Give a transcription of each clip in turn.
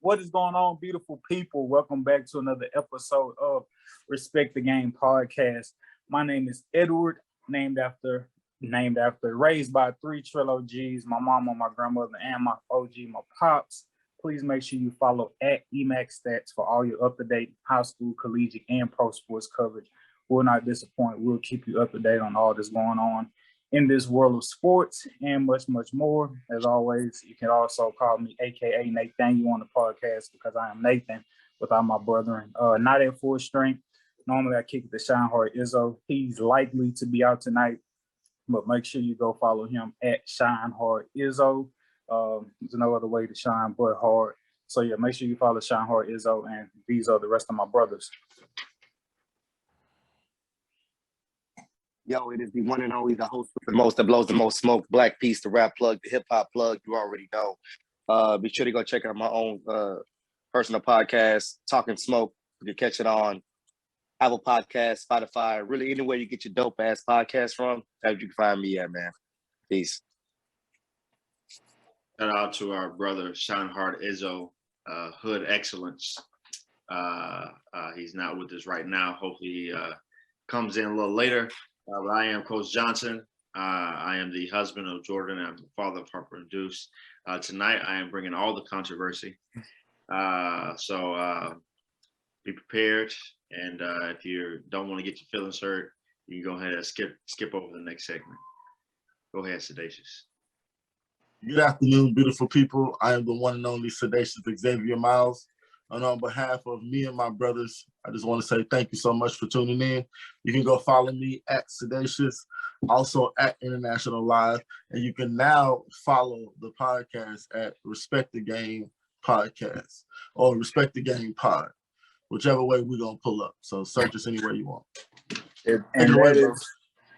What is going on, beautiful people? Welcome back to another episode of Respect the Game podcast. My name is Edward, raised by three Trello G's, my mama, my grandmother, and my OG, my pops. Please make sure you follow at EMAX Stats for all your up-to-date high school, collegiate, and pro sports coverage. We'll not disappoint. We'll keep you up to date on all that's going on in this world of sports and much, much more. As always, you can also call me AKA Nathaniel on the podcast because I am Nathan without my brethren. Not at full strength. Normally I kick the Shine Hard Izzo. He's likely to be out tonight, but make sure you go follow him at Shine Hard Izzo. There's no other way to shine but hard. So yeah, make sure you follow Shine Hard Izzo, and these are the rest of my brothers. Yo, it is the one and only, the host with the most, that blows the most smoke, Black Peace, the rap plug, the hip hop plug. You already know. Be sure to go check out my own personal podcast, Talkin Smoke. You can catch it on Apple Podcasts, Spotify, really anywhere you get your dope ass podcast from. That's where you can find me at, man. Peace. Shout out to our brother Shine Hard Izzo, Hood Excellence. He's not with us right now. Hopefully he comes in a little later. But I am Coach Johnson. I am the husband of Jordan. I'm the father of Harper and Deuce. Tonight, I am bringing all the controversy. So be prepared. And if you don't want to get your feelings hurt, you can go ahead and skip over the next segment. Go ahead, Sedacious. Good afternoon, beautiful people. I am the one and only Sedacious Xavier Miles. And on behalf of me and my brothers, I just want to say thank you so much for tuning in. You can go follow me at Sedacious, also at International Live. And you can now follow the podcast at Respect the Game Podcast or Respect the Game Pod, whichever way we're going to pull up. So search us anywhere you want.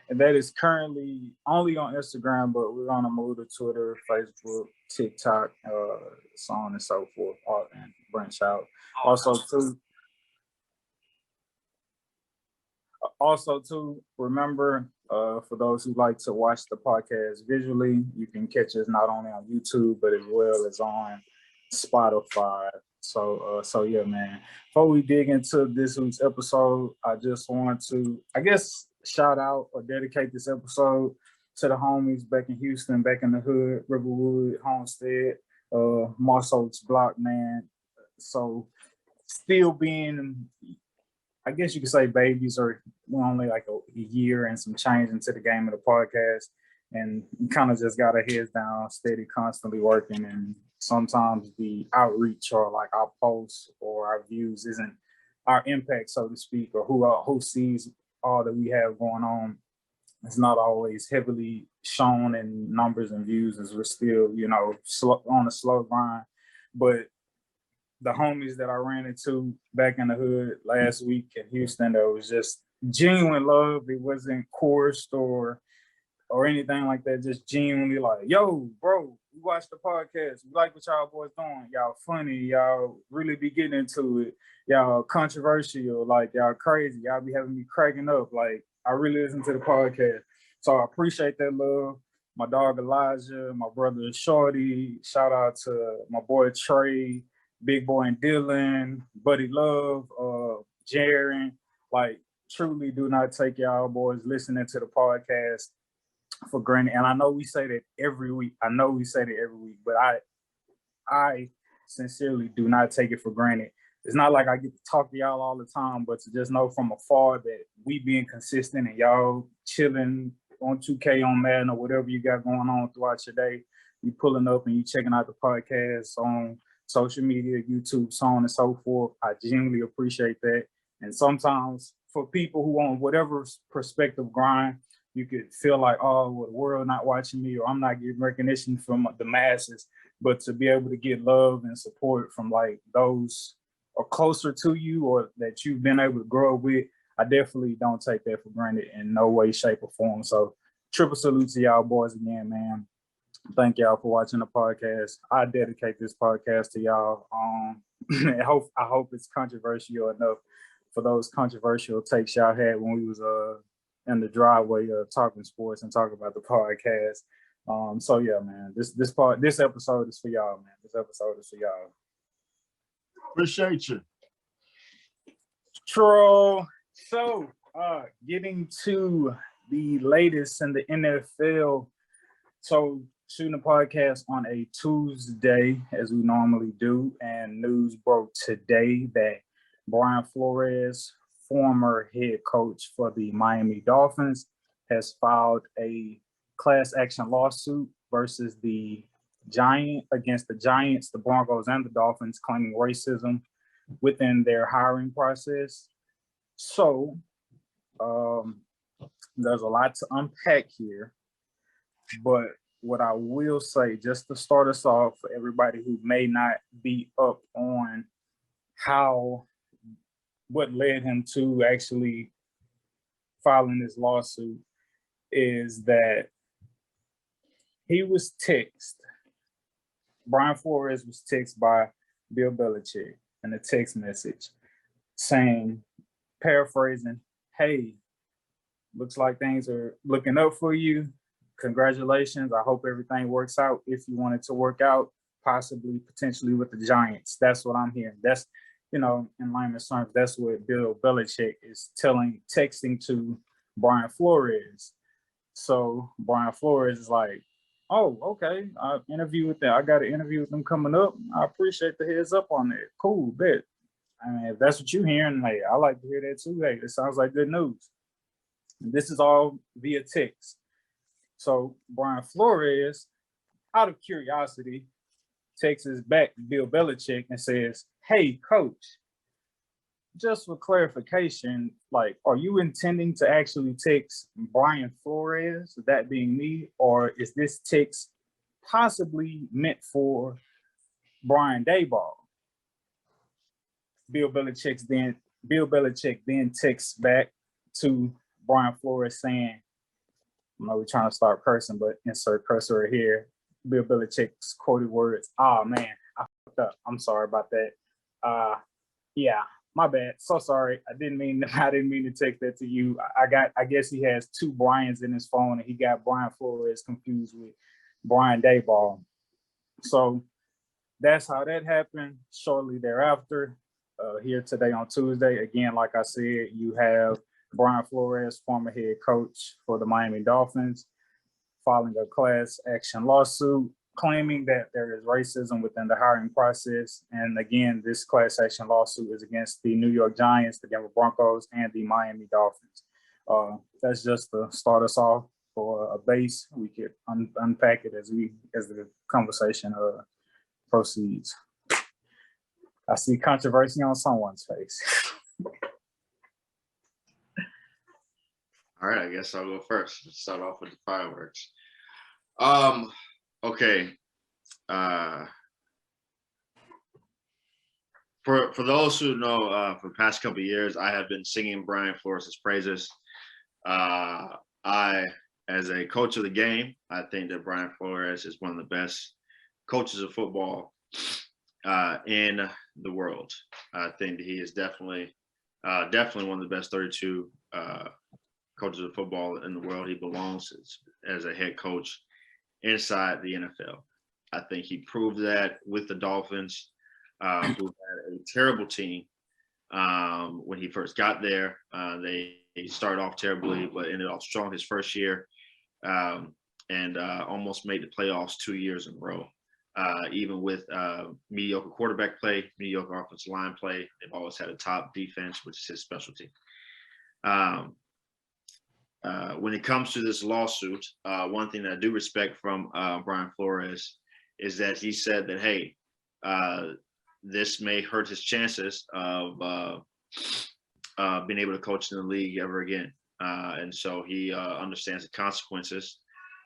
And that is currently only on Instagram, but we're going to move to Twitter, Facebook, TikTok, so on and so forth, and branch out. Also, remember, for those who like to watch the podcast visually, you can catch us not only on YouTube, but as well as on Spotify. So yeah, man. Before we dig into this week's episode, I just want to, shout out or dedicate this episode to the homies back in Houston, back in the hood, Riverwood, Homestead, Moss Oaks Block, man. So still being, I guess you could say babies, or we're only like a year and some change into the game of the podcast. And we kind of just got our heads down, steady, constantly working. And sometimes the outreach or like our posts or our views isn't our impact, so to speak, or who sees all that we have going on. It's not always heavily shown in numbers and views, as we're still, on a slow grind. But the homies that I ran into back in the hood last week in Houston, there was just genuine love. It wasn't coerced or anything like that. Just genuinely like, yo, bro, we watched the podcast. We like what y'all boys doing. Y'all funny. Y'all really be getting into it. Y'all controversial. Like, y'all crazy. Y'all be having me cracking up. Like, I really listen to the podcast. So I appreciate that love. My dog Elijah, my brother Shorty. Shout out to my boy Trey, Big Boy and Dylan, Buddy Love, Jaren. Like, truly do not take y'all boys listening to the podcast for granted. And I know we say that every week. But I sincerely do not take it for granted. It's not like I get to talk to y'all all the time, but to just know from afar that we being consistent and y'all chilling on 2K on Madden or whatever you got going on throughout your day, you pulling up and you checking out the podcast on social media, YouTube, so on and so forth. I genuinely appreciate that. And sometimes for people who on whatever perspective grind, you could feel like, oh, well, the world not watching me, or I'm not getting recognition from the masses. But to be able to get love and support from like those or closer to you or that you've been able to grow up with, I definitely don't take that for granted in no way, shape, or form. So triple salute to y'all boys again, man. Thank y'all for watching the podcast. I dedicate this podcast to y'all. I hope it's controversial enough for those controversial takes y'all had when we was in the driveway talking sports and talking about the podcast. So yeah, man, this episode is for y'all, man. This episode is for y'all. Appreciate you. Troll. So, getting to the latest in the NFL. So, shooting a podcast on a Tuesday, as we normally do, and news broke today that Brian Flores, former head coach for the Miami Dolphins, has filed a class action lawsuit versus the against the Giants, the Broncos, and the Dolphins, claiming racism within their hiring process. So there's a lot to unpack here, but what I will say, just to start us off, for everybody who may not be up on what led him to actually filing this lawsuit, is that Brian Flores was texted by Bill Belichick in a text message saying, paraphrasing, "Hey, looks like things are looking up for you. Congratulations. I hope everything works out. If you want it to work out, possibly, potentially with the Giants." That's what I'm hearing. That's, in layman's terms, that's what Bill Belichick is texting to Brian Flores. So Brian Flores is like, "Oh, okay. I got an interview with them coming up. I appreciate the heads up on that. Cool, bet. I mean, if that's what you're hearing, hey, I like to hear that too. Hey, it sounds like good news." And this is all via text. So Brian Flores, out of curiosity, texts back Bill Belichick and says, "Hey, coach, just for clarification, are you intending to actually text Brian Flores, that being me, or is this text possibly meant for Brian Daboll?" Bill Belichick then texts back to Brian Flores saying, I know we're trying to start cursing, but insert cursor here. Bill Belichick's quoted words, "Oh man, I fucked up. I'm sorry about that. Yeah, my bad. So sorry. I didn't mean to text that to you. I guess he has two Brians in his phone, and he got Brian Flores confused with Brian Daboll." So that's how that happened. Shortly thereafter, here today on Tuesday, again, like I said, you have Brian Flores, former head coach for the Miami Dolphins, filing a class action lawsuit claiming that there is racism within the hiring process. And again, this class action lawsuit is against the New York Giants, the Denver Broncos, and the Miami Dolphins. That's just to start us off for a base. We could unpack it as the conversation proceeds. I see controversy on someone's face. All right, I guess I'll go first. Let's start off with the fireworks. Okay. For those who know, for the past couple of years, I have been singing Brian Flores' praises. As a coach of the game, I think that Brian Flores is one of the best coaches of football in the world. I think that he is definitely one of the best 32 coaches of football in the world. He belongs as a head coach inside the NFL. I think he proved that with the Dolphins, who had a terrible team when he first got there. They started off terribly, but ended off strong his first year, and almost made the playoffs 2 years in a row. Even with mediocre quarterback play, mediocre offensive line play, they've always had a top defense, which is his specialty. When it comes to this lawsuit, one thing that I do respect from Brian Flores is that he said that, hey, this may hurt his chances of being able to coach in the league ever again. And so he understands the consequences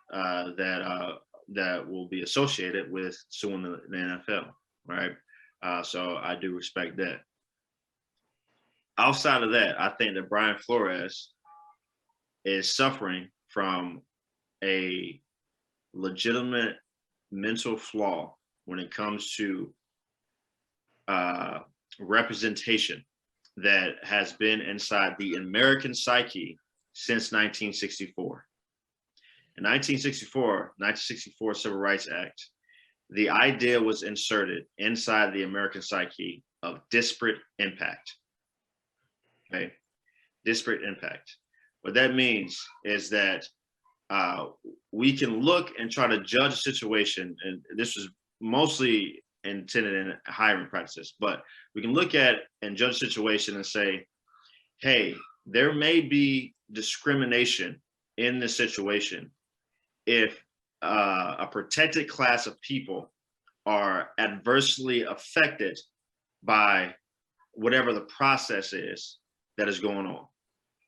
that will be associated with suing the NFL, right? So I do respect that. Outside of that, I think that Brian Flores is suffering from a legitimate mental flaw when it comes to representation that has been inside the American psyche since 1964. In 1964 Civil Rights Act the idea was inserted inside the American psyche of disparate impact. Okay, disparate impact. What that means is that we can look and try to judge a situation, and this was mostly intended in hiring practices, but we can look at and judge a situation and say, hey, there may be discrimination in this situation if a protected class of people are adversely affected by whatever the process is that is going on,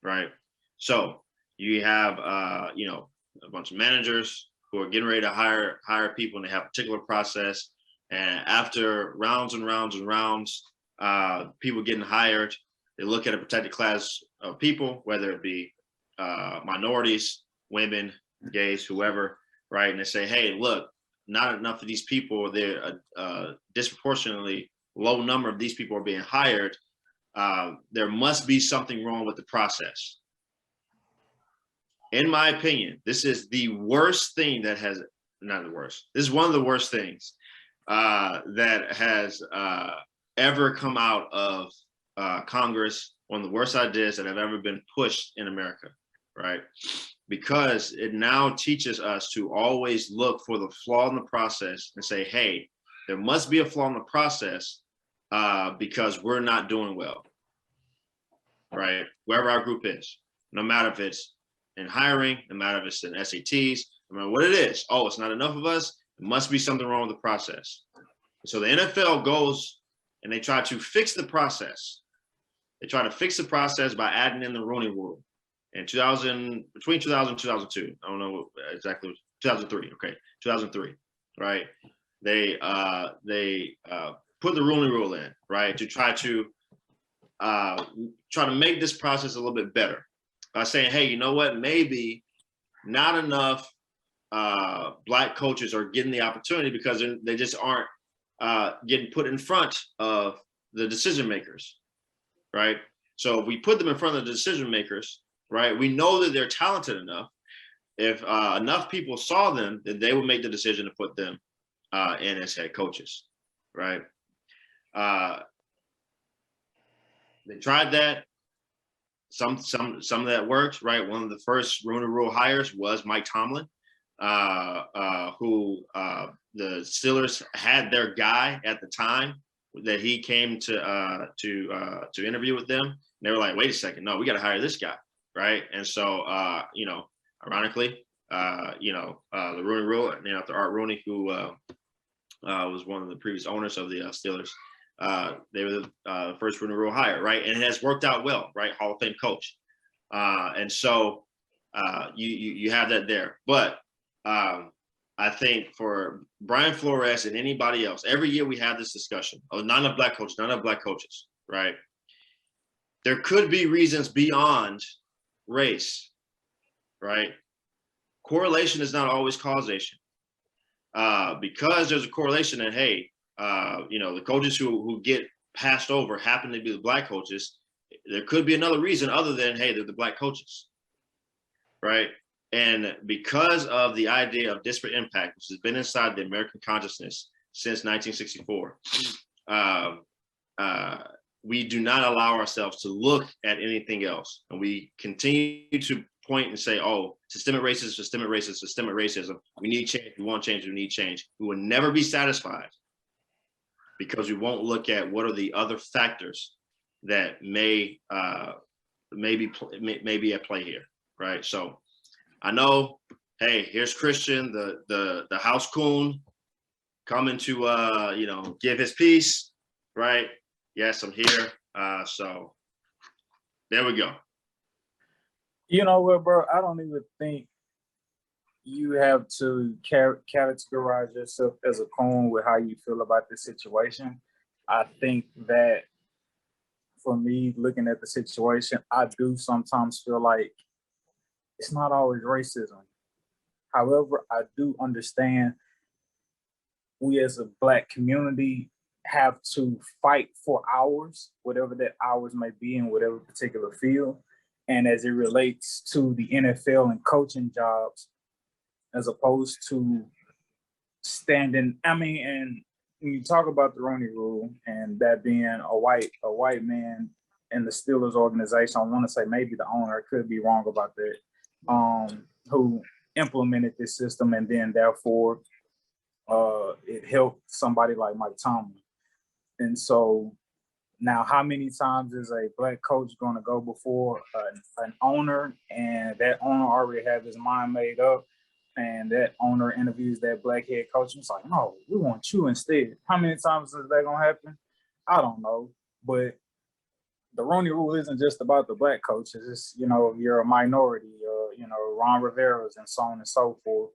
right? So you have, a bunch of managers who are getting ready to hire people, and they have a particular process. And after rounds and rounds and rounds, people getting hired, they look at a protected class of people, whether it be minorities, women, gays, whoever, right? And they say, hey, look, not enough of these people, they're a disproportionately low number of these people are being hired. There must be something wrong with the process. In my opinion, this is the worst thing that has, not the worst, this is one of the worst things that has ever come out of Congress, one of the worst ideas that have ever been pushed in America, right? Because it now teaches us to always look for the flaw in the process and say, hey, there must be a flaw in the process because we're not doing well, right? Wherever our group is, no matter if it's in hiring, no matter if it's in SATs, no matter what it is. Oh, it's not enough of us. There must be something wrong with the process. So the NFL goes and they try to fix the process. They try to fix the process by adding in the Rooney Rule. In between 2000 and 2002, I don't know exactly, 2003, okay, 2003, right? They put the Rooney Rule in, right, to try to make this process a little bit better by saying, hey, you know what, maybe not enough Black coaches are getting the opportunity because they just aren't getting put in front of the decision makers, right? So if we put them in front of the decision makers, right, we know that they're talented enough. If enough people saw them, then they would make the decision to put them in as head coaches, right? They tried that. Some of that worked, right? One of the first Rooney Rule hires was Mike Tomlin, who the Steelers had their guy at the time that he came to interview with them. And they were like, wait a second, no, we got to hire this guy, right? And so, ironically, the Rooney Rule, named after Art Rooney, who was one of the previous owners of the Steelers. They were the first Rooney Rule hire, right? And it has worked out well, right? Hall of Fame coach. And so you have that there. But I think for Brian Flores and anybody else, every year we have this discussion. Oh, not enough Black coaches, right? There could be reasons beyond race, right? Correlation is not always causation. Because there's a correlation that, hey, the coaches who get passed over happen to be the Black coaches, there could be another reason other than, hey, they're the Black coaches, right? And because of the idea of disparate impact, which has been inside the American consciousness since 1964, we do not allow ourselves to look at anything else. And we continue to point and say, oh, systemic racism. We need change. We want change. We need change. We will never be satisfied because we won't look at what are the other factors that may be at play here, right? So I know, hey, here's Christian, the house coon, coming to give his piece, right? Yes, I'm here. So there we go. You know what, bro? I don't even think you have to categorize yourself as a coon with how you feel about this situation. I think that for me, looking at the situation, I do sometimes feel like it's not always racism. However, I do understand we as a Black community have to fight for ours, whatever that ours may be in whatever particular field. And as it relates to the NFL and coaching jobs, as opposed to standing. I mean, and when you talk about the Rooney Rule and that being a white man in the Steelers organization, I want to say maybe the owner, could be wrong about that, who implemented this system, and then therefore it helped somebody like Mike Tomlin. And so now, how many times is a black coach going to go before an owner, and that owner already have his mind made up, and that owner interviews that black head coach and it's like, no, we want you instead? How many times is that going to happen? I don't know. But the Rooney Rule isn't just about the black coaches. It's, you're a minority, Ron Rivera's and so on and so forth.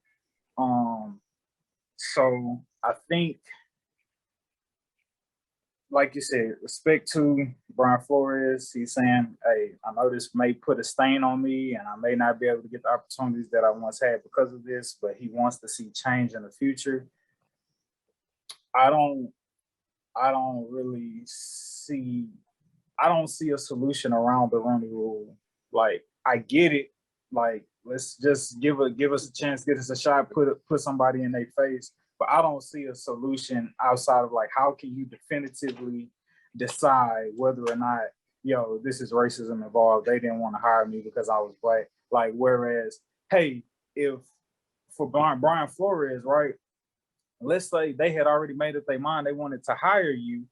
So I think, like you said, respect to Brian Flores. He's saying, hey, I know this may put a stain on me and I may not be able to get the opportunities that I once had because of this, but he wants to see change in the future. I don't see a solution around the Rooney Rule. Like, I get it. Like, let's just give us a chance, get us a shot, put somebody in their face. But I don't see a solution outside of, like, how can you definitively decide whether or not, this is racism involved. They didn't want to hire me because I was black. Like, whereas, hey, if for Brian Flores, right, let's say they had already made up their mind, they wanted to hire you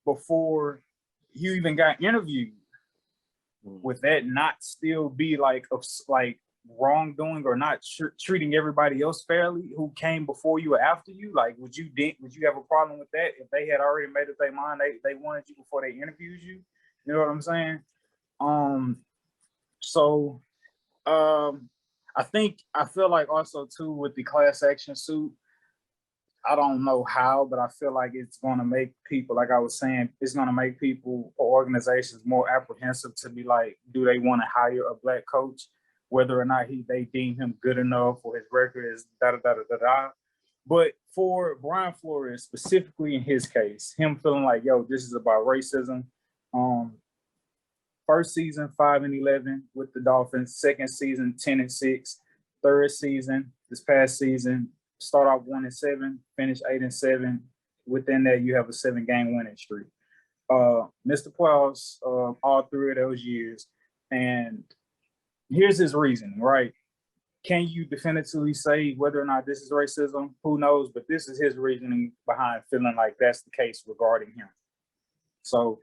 before you even got interviewed. Would that not still be like wrongdoing or not treating everybody else fairly who came before you or after you? Like, would you have a problem with that if they had already made up their mind, they wanted you before they interviewed you? You know what I'm saying? I feel like also too with the class action suit, I don't know how, but I feel like it's going to make people, like I was saying, it's going to make people or organizations more apprehensive to be like, do they want to hire a black coach, whether or not they deem him good enough or his record is da-da-da-da-da-da. But for Brian Flores, specifically in his case, him feeling like, this is about racism. First season, 5-11 with the Dolphins. Second season, 10-6. Third season, this past season, start off 1-7, finish 8-7. Within that, you have a 7-game winning streak. Mr. Playoffs all 3 of those years. And here's his reasoning, right? Can you definitively say whether or not this is racism? Who knows? But this is his reasoning behind feeling like that's the case regarding him. So,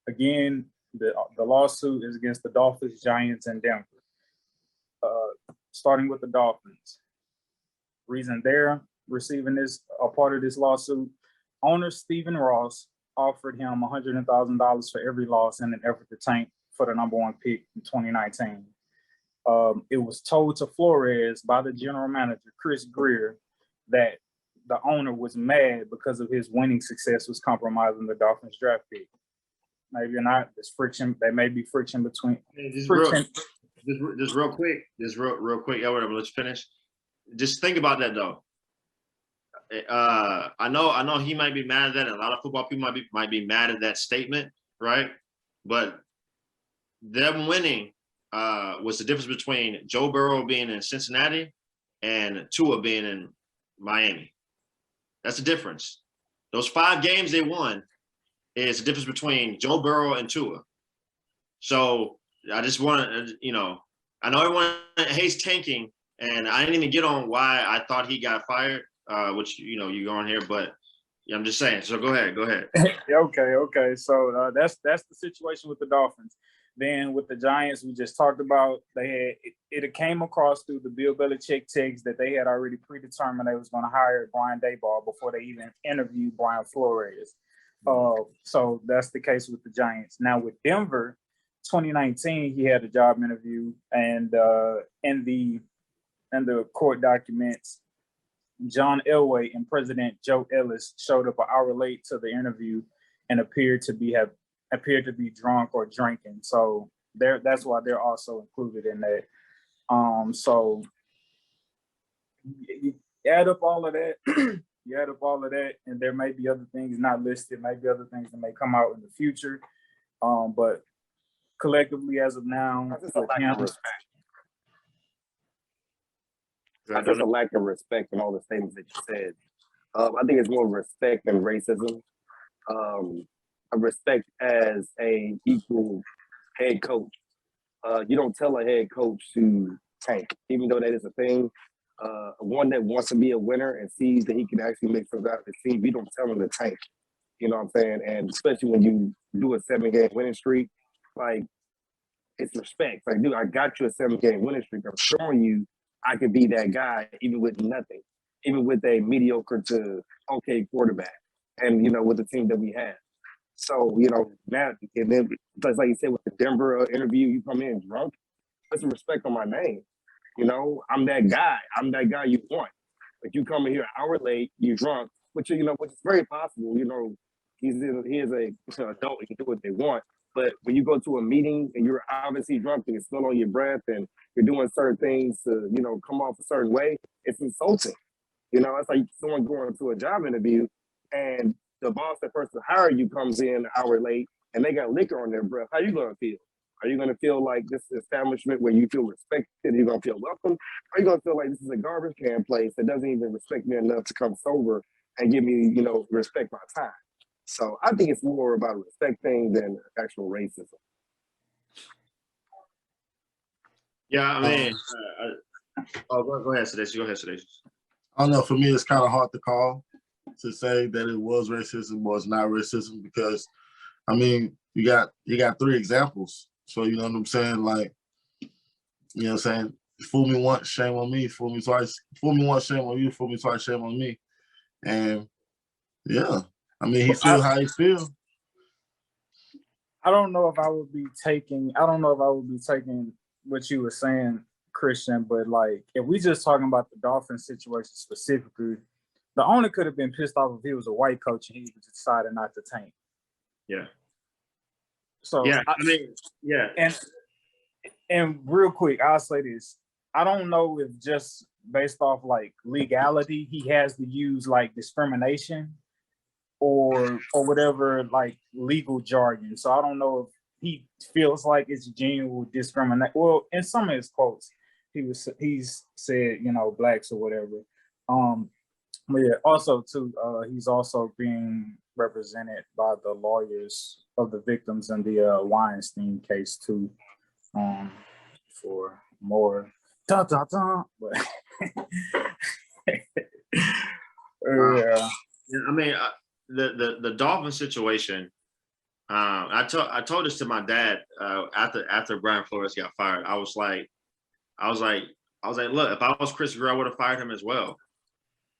again, the lawsuit is against the Dolphins, Giants, and Denver. Starting with the Dolphins. Reason they're receiving a part of this lawsuit, owner Stephen Ross offered him $100,000 for every loss in an effort to tank for the number 1 pick in 2019. It was told to Flores by the general manager, Chris Greer, that the owner was mad because of his winning success was compromising the Dolphins draft pick. Maybe or not, there's friction. There may be friction between. Just real quick. Edward, let's finish. Just think about that though. I know he might be mad at that, and a lot of football people might be mad at that statement, right? But them winning was the difference between Joe Burrow being in Cincinnati and Tua being in Miami. That's the difference. Those 5 games they won is the difference between Joe Burrow and Tua. So I just want to, I know everyone hates tanking, and I didn't even get on why I thought he got fired, which, you go on here, but I'm just saying. So go ahead. Okay. So that's the situation with the Dolphins. Then with the Giants, we just talked about, it came across through the Bill Belichick text that they had already predetermined they was going to hire Brian Daboll before they even interviewed Brian Flores. So that's the case with the Giants. Now with Denver, 2019, he had a job interview, and in the court documents, John Elway and President Joe Ellis showed up an hour late to the interview and appeared to be drunk or drinking. So that's why they're also included in that. So you add up all of that. And there may be other things not listed, maybe other things that may come out in the future. But collectively, as of now, That's a lack of respect in all the statements that you said. I think it's more respect than racism. I respect as a equal head coach. You don't tell a head coach to tank, even though that is a thing. One that wants to be a winner and sees that he can actually make something out of the team, you don't tell him to tank. You know what I'm saying? And especially when you do a 7-game winning streak, like, it's respect. Like, dude, I got you a 7-game winning streak. I'm showing you I could be that guy even with nothing, even with a mediocre to okay quarterback, and with the team that we have. So now, and then just like you said with the Denver interview, you come in drunk. Put some respect on my name. I'm that guy. I'm that guy you want. Like, you come in here an hour late, you're drunk, which is very possible. He is a adult. He can do what they want. But when you go to a meeting and you're obviously drunk and it's still on your breath and you're doing certain things to, come off a certain way, it's insulting. It's like someone going to a job interview and the boss that first hired you comes in an hour late and they got liquor on their breath. How you going to feel? Are you going to feel like this establishment where you feel respected, you're going to feel welcome? Or are you going to feel like this is a garbage can place that doesn't even respect me enough to come sober and give me, respect my time? So I think it's more about a respect thing than actual racism. Yeah, I mean, go ahead, Sudesh. Go ahead, Sudesh. I don't know. For me, it's kind of hard to call to say that it was racism or it's not racism because, I mean, you got 3 examples. So you know what I'm saying? Like, fool me once, shame on me. Fool me twice, fool me once, shame on you. Fool me twice, shame on me. And yeah, I mean, he feels how he feels. I don't know if I would be taking what you were saying, Christian, but like, if we just talking about the Dolphins situation specifically, the owner could have been pissed off if he was a white coach and he decided not to tank. Yeah. So yeah, I mean, yeah. And real quick, I'll say this. I don't know if just based off like legality, he has to use like discrimination or whatever, like legal jargon. So I don't know if he feels like it's genuine discrimination. Well, in some of his quotes, he's said, blacks or whatever. But yeah, also too, he's also being represented by the lawyers of the victims in the Weinstein case too, for more But yeah, I mean, the Dolphin situation. I told this to my dad after Brian Flores got fired. I was like, look, if I was Chris Greer, I would have fired him as well.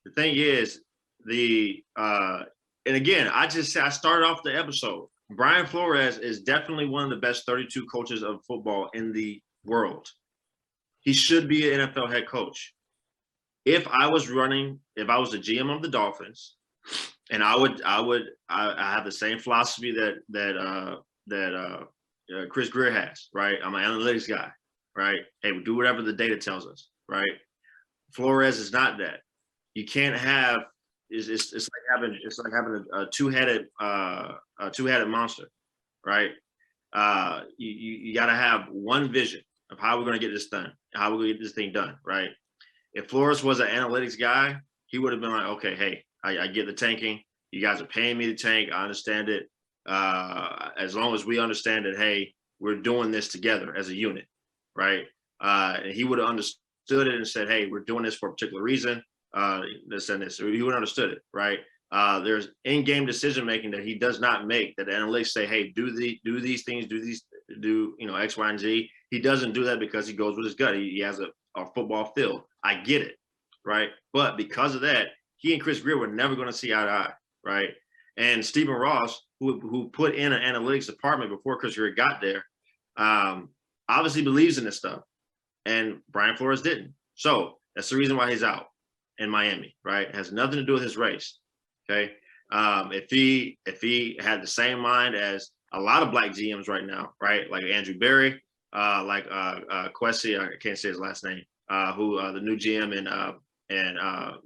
The thing is, and again, I started off the episode. Brian Flores is definitely one of the best 32 coaches of football in the world. He should be an NFL head coach. If I was the GM of the Dolphins, and I have the same philosophy that Chris Greer has, right? I'm an analytics guy, right? Hey, we do whatever the data tells us, right? Flores is not that. You can't have. It's like having a two-headed monster, right? You got to have one vision of how we're going to get this done, how we're going to get this thing done, right? If Flores was an analytics guy, he would have been like, okay, hey, I get the tanking. You guys are paying me to tank. I understand it. As long as we understand that, hey, we're doing this together as a unit, right? And he would have understood it and said, hey, we're doing this for a particular reason. This and this. He would have understood it, right? There's in-game decision-making that he does not make, that the analytics say, hey, do these things, do X, Y, and Z. He doesn't do that because he goes with his gut. He has a football feel. I get it, right? But because of that, he and Chris Greer were never going to see eye to eye, right? And Stephen Ross, who put in an analytics department before Chris Greer got there, obviously believes in this stuff. And Brian Flores didn't. So that's the reason why he's out in Miami, right? It has nothing to do with his race, okay? If he had the same mind as a lot of black GMs right now, right? Like Andrew Berry, like Kwesi, I can't say his last name, who the new GM in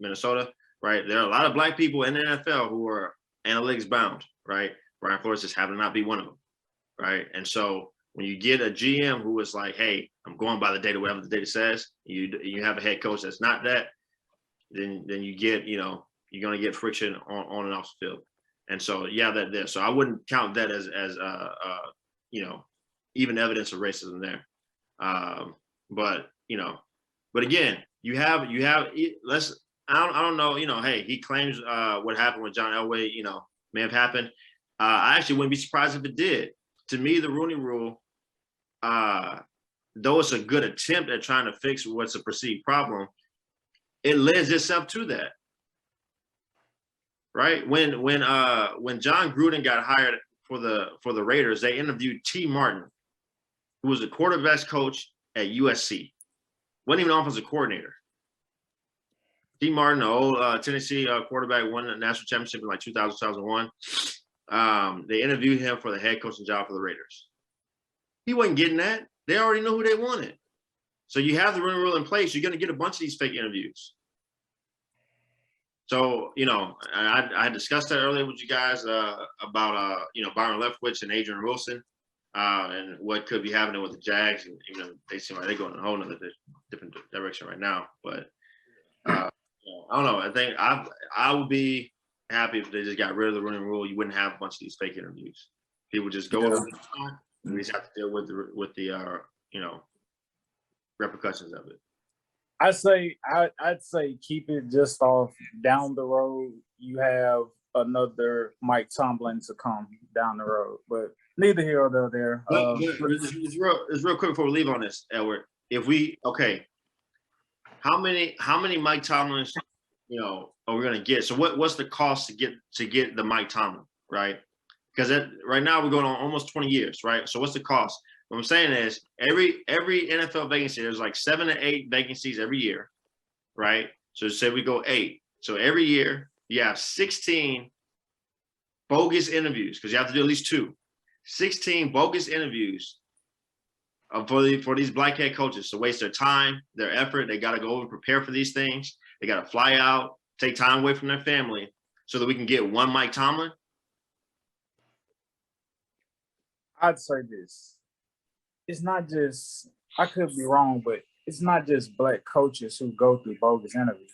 Minnesota, right? There are a lot of black people in the NFL who are analytics bound, right? Brian Flores just happened to not be one of them, right? And so when you get a GM who is like, hey, I'm going by the data, whatever the data says, you have a head coach that's not that, then you you're going to get friction on and off the field. And so, yeah, that there. So I wouldn't count that as you know, even evidence of racism there. But you know, but again, you have let's I don't know, you know, hey, he claims what happened with John Elway, you know, may have happened. I actually wouldn't be surprised if it did. To me, the Rooney Rule, though it's a good attempt at trying to fix what's a perceived problem, it lends itself to that. Right? When John Gruden got hired for the Raiders, they interviewed T. Martin, who was the quarterbacks coach at USC. Wasn't even offensive coordinator. T. Martin, the old Tennessee quarterback, won the national championship in like 2000, 2001. They interviewed him for the head coaching job for the Raiders. He wasn't getting that. They already knew who they wanted. So you have the Rooney Rule in place. You're going to get a bunch of these fake interviews. So, you know, I discussed that earlier with you guys about, you know, Byron Leftwich and Adrian Wilson and what could be happening with the Jags. And, you know, they seem like they're going in a whole other different direction right now. But I don't know. I think I would be happy if they just got rid of the Rooney Rule. You wouldn't have a bunch of these fake interviews. People just go over the time, and we just have to deal with the you know, repercussions of it. I'd say keep it just off. Down the road, you have another Mike Tomlin to come down the road, but neither here nor there. It's real quick before we leave on this, Edward. How many Mike Tomlins, you know, are we gonna get? So what's the cost to get the Mike Tomlin, right? Because right now we're going on almost 20 years, right? So what's the cost? What I'm saying is every NFL vacancy, there's like 7 to 8 vacancies every year, right? So say we go 8. So every year you have 16 bogus interviews, because you have to do at least 2. 16 bogus interviews for these black head coaches to waste their time, their effort. They got to go over and prepare for these things. They got to fly out, take time away from their family so that we can get one Mike Tomlin. I'd say this. It's not just, I could be wrong, but it's not just black coaches who go through bogus interviews.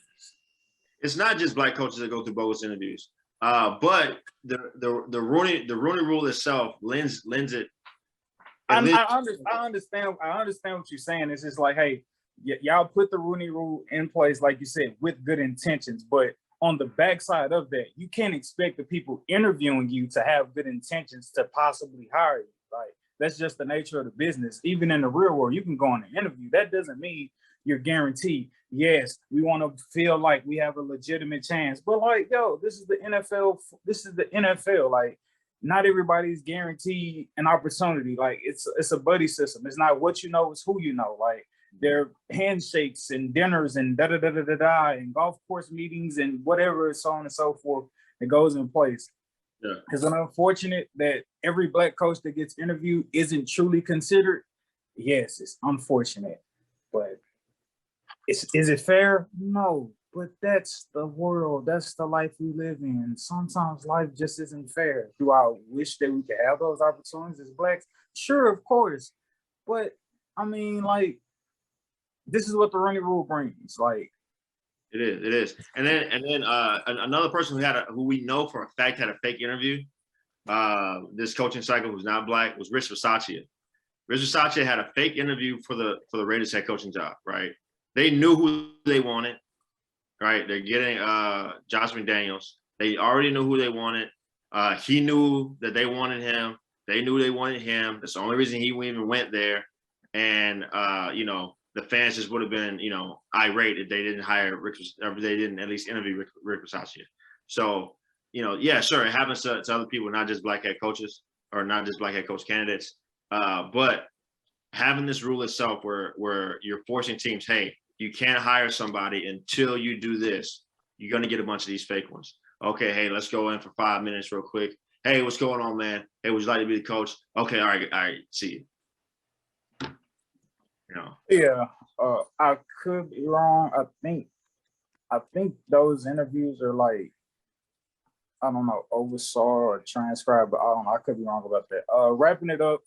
It's not just black coaches that go through bogus interviews. But the Rooney Rule itself lends it. I understand what you're saying. It's just like, hey, y'all put the Rooney Rule in place, like you said, with good intentions, but on the backside of that, you can't expect the people interviewing you to have good intentions to possibly hire you. Like, that's just the nature of the business. Even in the real world, you can go on an interview. That doesn't mean you're guaranteed. Yes, we want to feel like we have a legitimate chance. But like, yo, this is the NFL. This is the NFL. Like, not everybody's guaranteed an opportunity. Like, it's a buddy system. It's not what you know, it's who you know. Like, there are handshakes and dinners and da-da-da-da-da-da and golf course meetings and whatever, so on and so forth that goes in place. Yeah. Is it unfortunate that every black coach that gets interviewed isn't truly considered? Yes, it's unfortunate. But is it fair? No. But that's the world. That's the life we live in. Sometimes life just isn't fair. Do I wish that we could have those opportunities as blacks? Sure, of course. But I mean, like, this is what the Rooney Rule brings. Like, It is. And then another person who we know for a fact had a fake interview this coaching cycle, who's not black, was Rich Bisaccia. Rich Bisaccia had a fake interview for the Raiders head coaching job, right? They knew who they wanted, right? They're getting Josh McDaniels. They already knew who they wanted. He knew that they wanted him. They knew they wanted him. That's the only reason he even went there. And you know, the fans just would have been, you know, irate if they didn't hire Rick, or they didn't at least interview Rick Bisaccia. So, you know, yeah, sure, it happens to other people, not just black head coaches or not just black head coach candidates. But having this rule itself where you're forcing teams, hey, you can't hire somebody until you do this, you're going to get a bunch of these fake ones. Okay, hey, let's go in for 5 minutes real quick. Hey, what's going on, man? Hey, would you like to be the coach? Okay, all right, see you. You know. Yeah, I could be wrong. I think those interviews are like, I don't know, oversaw or transcribed, but I don't know. I could be wrong about that. Wrapping it up,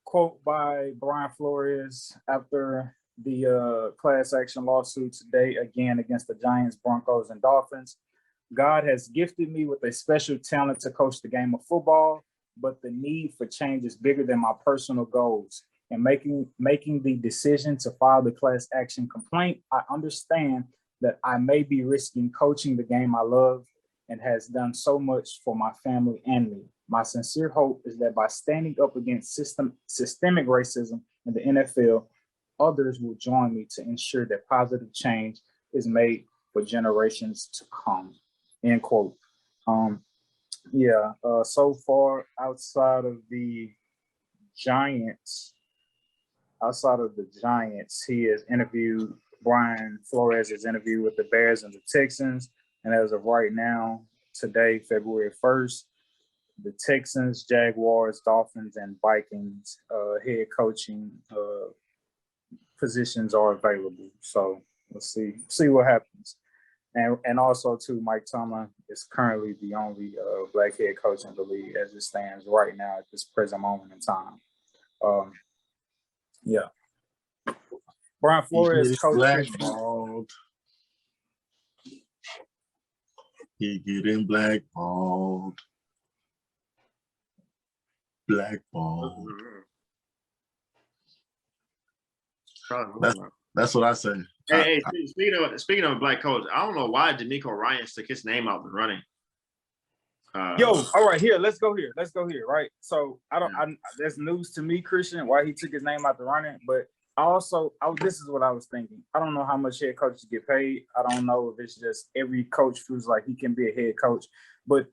quote by Brian Flores after the class action lawsuit today, again against the Giants, Broncos, and Dolphins. God has gifted me with a special talent to coach the game of football, but the need for change is bigger than my personal goals. And making the decision to file the class action complaint, I understand that I may be risking coaching the game I love and has done so much for my family and me. My sincere hope is that by standing up against systemic racism in the NFL, others will join me to ensure that positive change is made for generations to come. End quote. So far outside of the Giants, he has interviewed Brian Flores has interviewed with the Bears and the Texans. And as of right now, today, February 1st, the Texans, Jaguars, Dolphins, and Vikings head coaching positions are available. So let's see what happens. And also, too, Mike Tomlin is currently the only black head coach in the league as it stands right now at this present moment in time. Brian Flores blackballed. He getting blackballed. Blackballed. That's what I say. Hey, speaking of a black coach, I don't know why D'Amico Ryan stuck his name out the running. All right, let's go here, right? So there's news to me, Christian, why he took his name out the running, but this is what I was thinking. I don't know how much head coaches get paid. I don't know if it's just every coach feels like he can be a head coach, but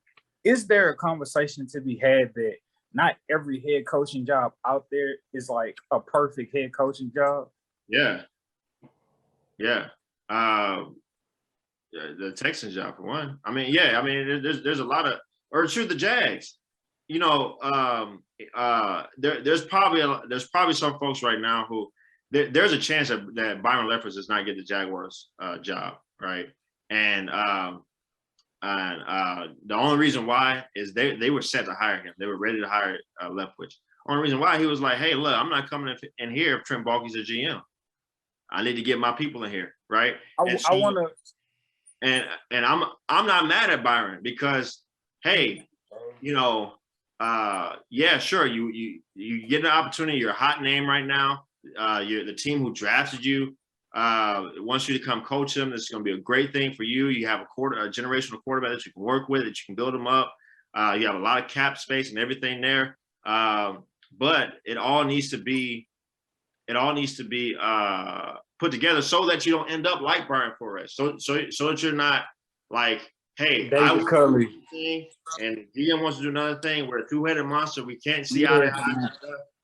is there a conversation to be had that not every head coaching job out there is like a perfect head coaching job? Yeah. The Texans job for one. There's a lot of, or true, the Jags. There's probably some folks right now who there's a chance that Byron Leftwich does not get the Jaguars job, right? And the only reason why is they were set to hire him. They were ready to hire Leftwich. Only reason why he was like, hey, look, I'm not coming in here if Trent Baalke's a GM. I need to get my people in here, right? I want to, and I'm not mad at Byron because, hey, sure, you get an opportunity. You're a hot name right now. You're the team who drafted you. Wants you to come coach them. This is going to be a great thing for you. You have a generational quarterback that you can work with, that you can build them up. You have a lot of cap space and everything there. But it all needs to be put together so that you don't end up like Brian Flores. So that you're not like, hey, I want to do one thing and the GM wants to do another thing. We're a two-headed monster. We can't see eye to eye.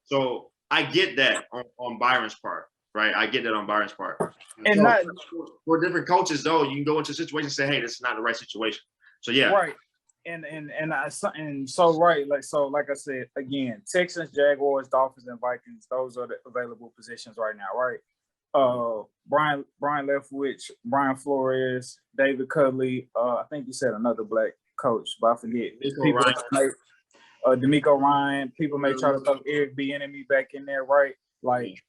So I get that on Byron's part, right? I get that on Byron's part. And so for different coaches, though, you can go into a situation and say, hey, this is not the right situation. So yeah. Right. Like I said, again, Texans, Jaguars, Dolphins, and Vikings, those are the available positions right now, right? Brian Leftwich, Brian Flores, David Culley, I think you said another black coach, but I forget. D'Amico Ryan, people may try to throw Eric Bieniemy back in there, right? Like,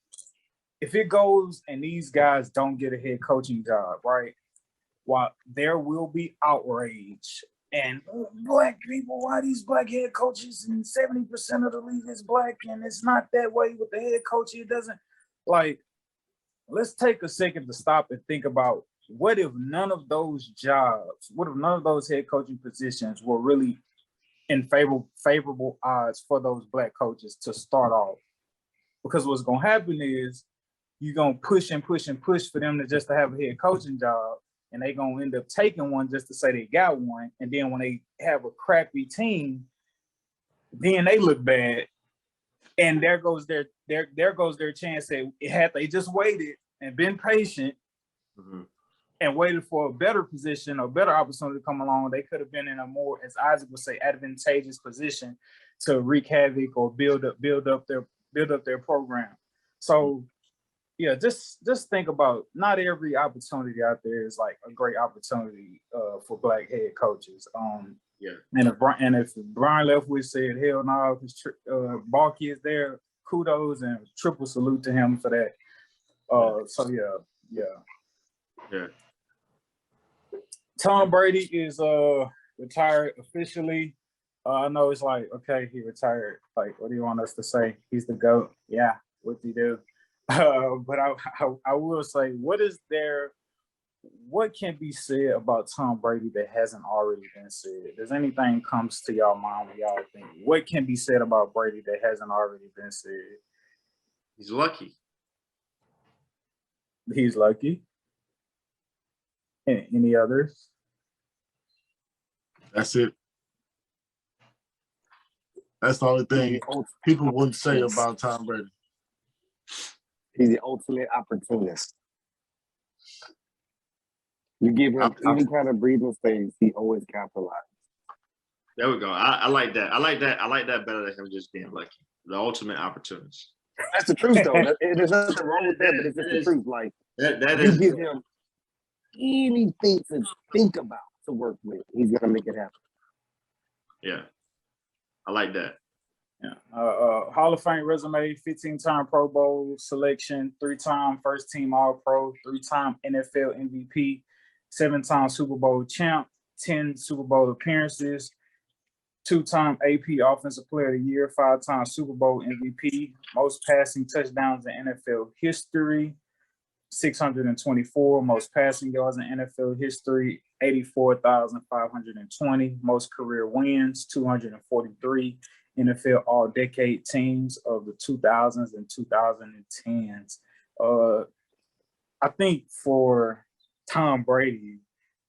if it goes and these guys don't get a head coaching job, right? While there will be outrage and black people, why these black head coaches and 70% of the league is black and it's not that way with the head coach. It doesn't, like, let's take a second to stop and think about what if none of those head coaching positions were really in favorable odds for those black coaches to start off? Because what's going to happen is you're going to push and push and push for them to have a head coaching job, and they're going to end up taking one just to say they got one. And then when they have a crappy team, then they look bad. And there goes their chance that had they just waited and been patient and waited for a better position or better opportunity to come along, they could have been in a more, as Isaac would say, advantageous position to wreak havoc or build up their program. So yeah, just think about, not every opportunity out there is like a great opportunity for black head coaches. And if Brian Leftwich said, hell no, if Baalke is there, kudos and triple salute to him for that. So yeah. Tom Brady is retired officially. I know it's like, okay, he retired. Like, what do you want us to say? He's the GOAT. Yeah, what do you do? But I will say, what can be said about Tom Brady that hasn't already been said? Does anything comes to y'all mind when y'all think, what can be said about Brady that hasn't already been said? He's lucky. He's lucky. Any others? That's it. That's the only thing people wouldn't say about Tom Brady. He's the ultimate opportunist. You give him any kind of breathing space, he always capitalizes. There we go. I like that. I like that better than him just being lucky. The ultimate opportunist. That's the truth, though. There's nothing wrong with that, but it's just the truth. Like, you give him anything to think about to work with, he's gonna make it happen. Yeah, I like that. Yeah. Hall of Fame resume, 15-time Pro Bowl selection, 3-time first team All-Pro, 3-time NFL MVP, 7-time Super Bowl champ, 10 Super Bowl appearances, 2-time AP Offensive Player of the Year, 5-time Super Bowl MVP, most passing touchdowns in NFL history, 624, most passing yards in NFL history, 84,520, most career wins, 243, NFL All-Decade teams of the 2000s and 2010s. I think for Tom Brady,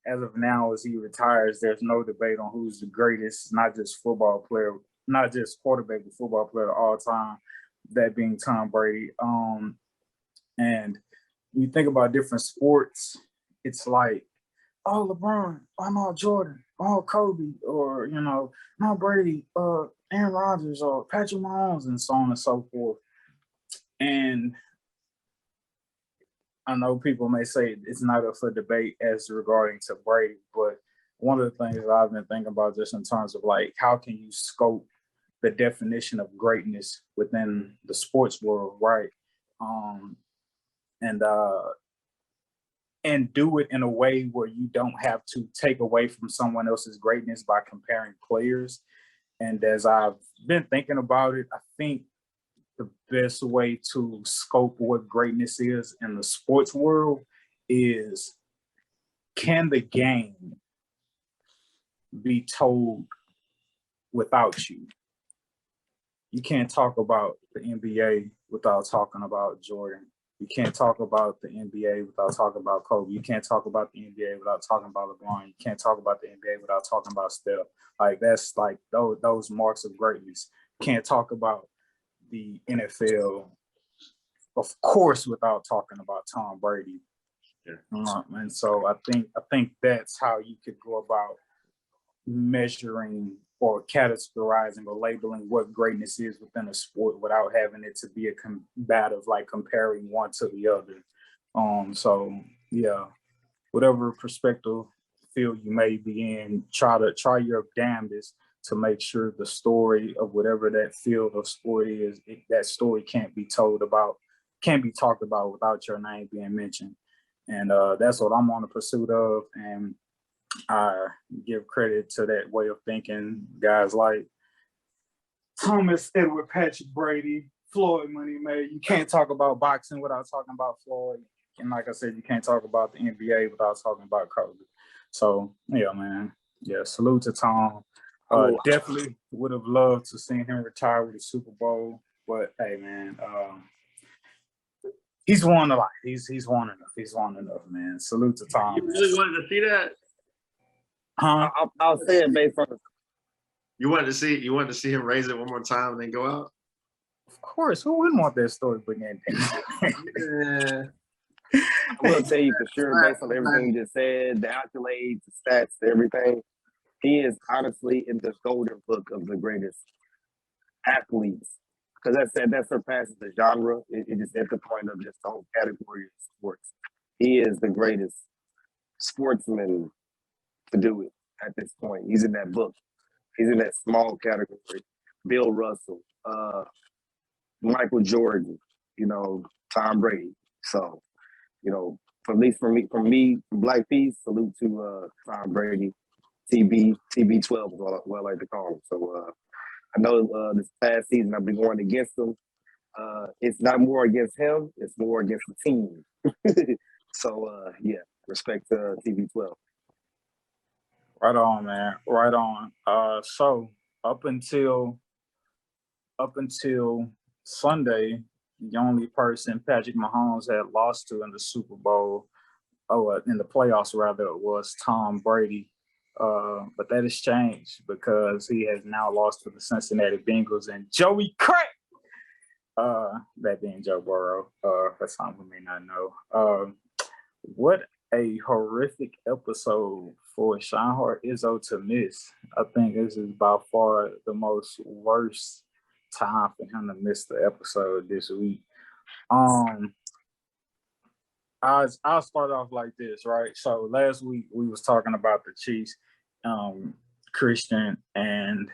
as of now, as he retires, there's no debate on who's the greatest, not just football player, not just quarterback, but football player of all time, that being Tom Brady. And when you think about different sports, it's like, oh, LeBron, oh, no, Jordan, oh, Kobe, or, no, Brady, Aaron Rodgers, or Patrick Mahomes, and so on and so forth. And I know people may say it's not up for debate as regarding to Brady, but one of the things that I've been thinking about just in terms of like, how can you scope the definition of greatness within the sports world, right? And do it in a way where you don't have to take away from someone else's greatness by comparing players. And as I've been thinking about it, I think the best way to scope what greatness is in the sports world is, can the game be told without you? You can't talk about the NBA without talking about Jordan. You can't talk about the NBA without talking about Kobe. You can't talk about the NBA without talking about LeBron. You can't talk about the NBA without talking about Steph. Like, that's like those marks of greatness. You can't talk about the NFL, of course, without talking about Tom Brady. Yeah. And so I think that's how you could go about measuring or categorizing or labeling what greatness is within a sport without having it to be a combative, like comparing one to the other. So yeah, whatever perspective field you may be in, try your damnedest to make sure the story of whatever that field of sport is, that story can't be talked about without your name being mentioned. And that's what I'm on the pursuit of. And I give credit to that way of thinking. Guys like Thomas Edward Patrick Brady, Floyd Moneymaker. You can't talk about boxing without talking about Floyd. And like I said, you can't talk about the NBA without talking about Kobe. So, yeah, man. Yeah, salute to Tom. Definitely would have loved to see him retire with a Super Bowl. But, hey, man, he's won a lot. He's won enough. He's won enough, man. Salute to Tom. You really wanted to see that? Huh? I'll say it based on. You wanted to see him raise it one more time and then go out? Of course. Who wouldn't want that story being I will tell you for sure, based on everything you just said, the accolades, the stats, everything, he is honestly in the golden book of the greatest athletes. Because that surpasses the genre. It is at the point of just the whole category of sports. He is the greatest sportsman to do it at this point. He's in that book. He's in that small category. Bill Russell, Michael Jordan, Tom Brady. So, at least for me, Black Peace, salute to Tom Brady, TB12 is what I like to call him. So I know this past season I've been going against him. It's not more against him; it's more against the team. So yeah, respect to TB12. Right on, man. Right on. So up until Sunday, the only person Patrick Mahomes had lost to in the Super Bowl, in the playoffs rather, was Tom Brady. But that has changed because he has now lost to the Cincinnati Bengals and Joey Crack. That being Joe Burrow, for some who may not know. What a horrific episode for Sean Hart Izzo to miss. I think this is by far the most worst time for him to miss the episode this week. I'll start off like this, right? So last week we was talking about the Chiefs, Christian, and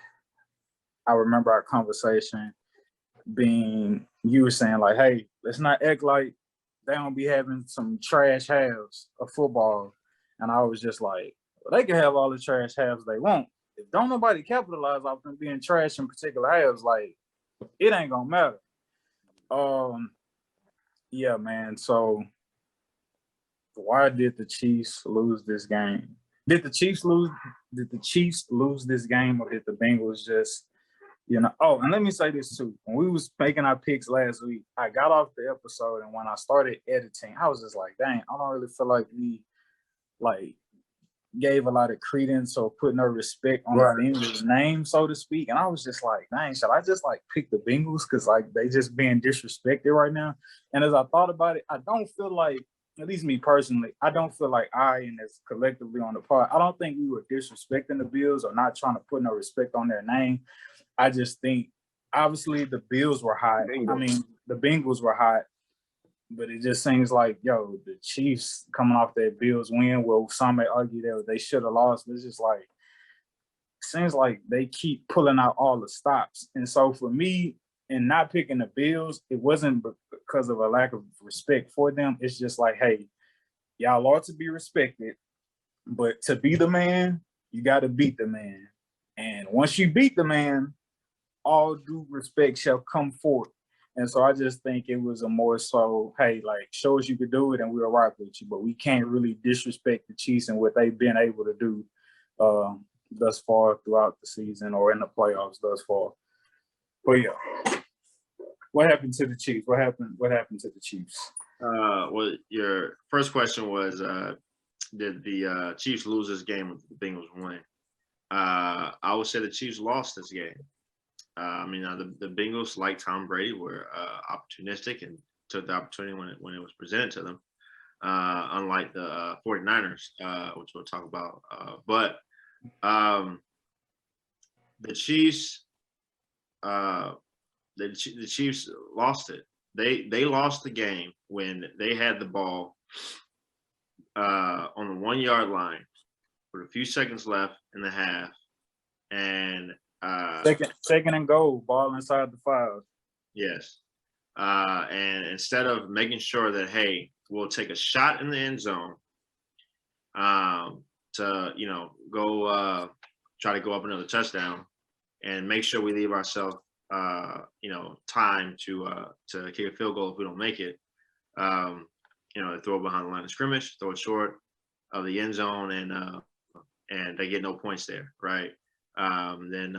I remember our conversation being, you were saying like, hey, let's not act like they don't be having some trash halves of football. And I was just like, well, they can have all the trash halves they want. If don't nobody capitalize off them being trash in particular halves, like, it ain't gonna matter. Yeah, man. So why did the Chiefs lose this game? Did the Chiefs lose this game, or did the Bengals just, Oh, and let me say this too. When we was making our picks last week, I got off the episode, and when I started editing, I was just like, dang, I don't really feel like we gave a lot of credence or put no respect on the Bengals name, so to speak. And I was just like, dang, should I just pick the Bengals because they just being disrespected right now? And as I thought about it, I don't feel like, at least me personally, I don't feel like and as collectively on the part, I don't think we were disrespecting the Bills or not trying to put no respect on their name. I just think, obviously, the Bills were hot. I mean, the Bengals were hot, but it just seems like, the Chiefs coming off that Bills win, well, some may argue that they should have lost, but it's just like, seems like they keep pulling out all the stops. And so for me, in not picking the Bills, it wasn't because of a lack of respect for them. It's just like, hey, y'all ought to be respected, but to be the man, you got to beat the man. And once you beat the man, all due respect shall come forth. And so I just think it was a more so, hey, show us you could do it and we'll rock with you. But we can't really disrespect the Chiefs and what they've been able to do thus far throughout the season or in the playoffs thus far. But yeah, what happened to the Chiefs? What happened to the Chiefs? Well, your first question was, did the Chiefs lose this game with the Bengals win? I would say the Chiefs lost this game. The Bengals, like Tom Brady, were opportunistic and took the opportunity when it was presented to them, unlike the 49ers, which we'll talk about. But the Chiefs, the Chiefs lost it. They lost the game when they had the ball on the 1 yard line with a few seconds left in the half, and second and goal, ball inside the 5. Yes. And instead of making sure that, hey, we'll take a shot in the end zone to, go try to go up another touchdown and make sure we leave ourselves, time to kick a field goal if we don't make it, throw it behind the line of scrimmage, throw it short of the end zone, and they get no points there, right? Then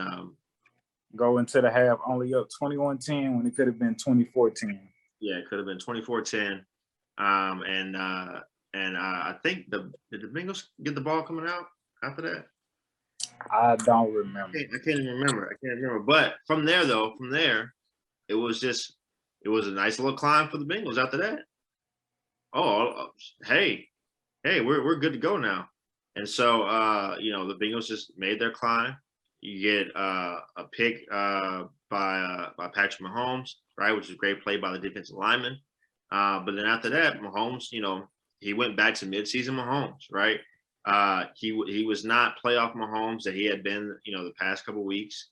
go into the half only up 21-10 when it could have been 24-10. Yeah, it could have been 24-10. And I think did the Bengals get the ball coming out after that? I don't remember. I can't even remember. But from there, it was a nice little climb for the Bengals after that. Oh, hey, we're good to go now. And so, the Bengals just made their climb. You get a pick by Patrick Mahomes, right, which is a great play by the defensive lineman. But then after that, Mahomes, he went back to midseason Mahomes, right? He was not playoff Mahomes that he had been, the past couple of weeks.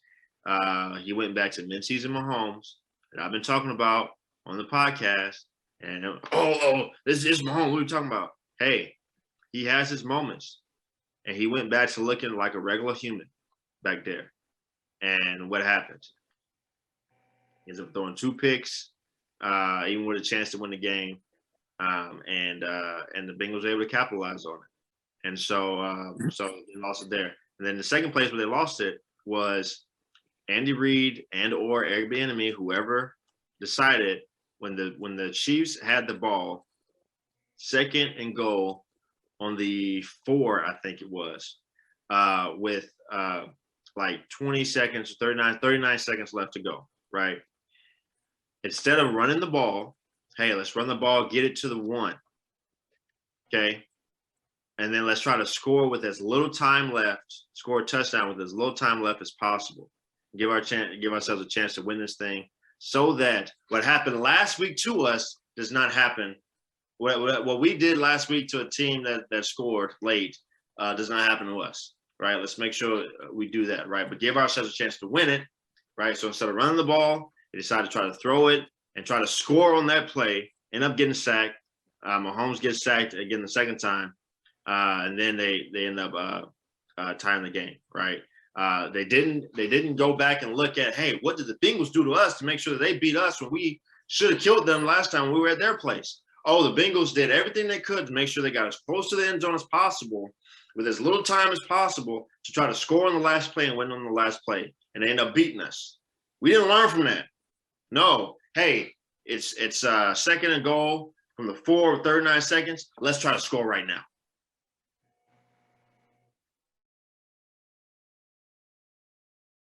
He went back to midseason Mahomes that I've been talking about on the podcast, And this is Mahomes. What are you talking about? Hey, he has his moments, and he went back to looking like a regular human back there. And what happened? He ends up throwing 2 picks, even with a chance to win the game, and the Bengals were able to capitalize on it. And so they lost it there. And then the second place where they lost it was Andy Reid and or Eric Bieniemy, whoever decided when the Chiefs had the ball, 2nd and goal on the 4, I think it was, with like 20 seconds, 39 seconds left to go, right? Instead of running the ball, hey, let's run the ball, get it to the 1, okay? And then let's try to score with as little time left, score a touchdown with as little time left as possible. Give ourselves a chance to win this thing so that what happened last week to us does not happen. What we did last week to a team that scored late does not happen to us, right? Let's make sure we do that, right? But give ourselves a chance to win it, right? So instead of running the ball, they decided to try to throw it and try to score on that play, end up getting sacked. Mahomes gets sacked again the second time. And then they end up tying the game, right? They didn't go back and look at, hey, what did the Bengals do to us to make sure that they beat us when we should have killed them last time when we were at their place? Oh, the Bengals did everything they could to make sure they got as close to the end zone as possible with as little time as possible to try to score on the last play and win on the last play. And they end up beating us. We didn't learn from that. No, hey, it's 2nd and goal from the 4 or 39 seconds. Let's try to score right now.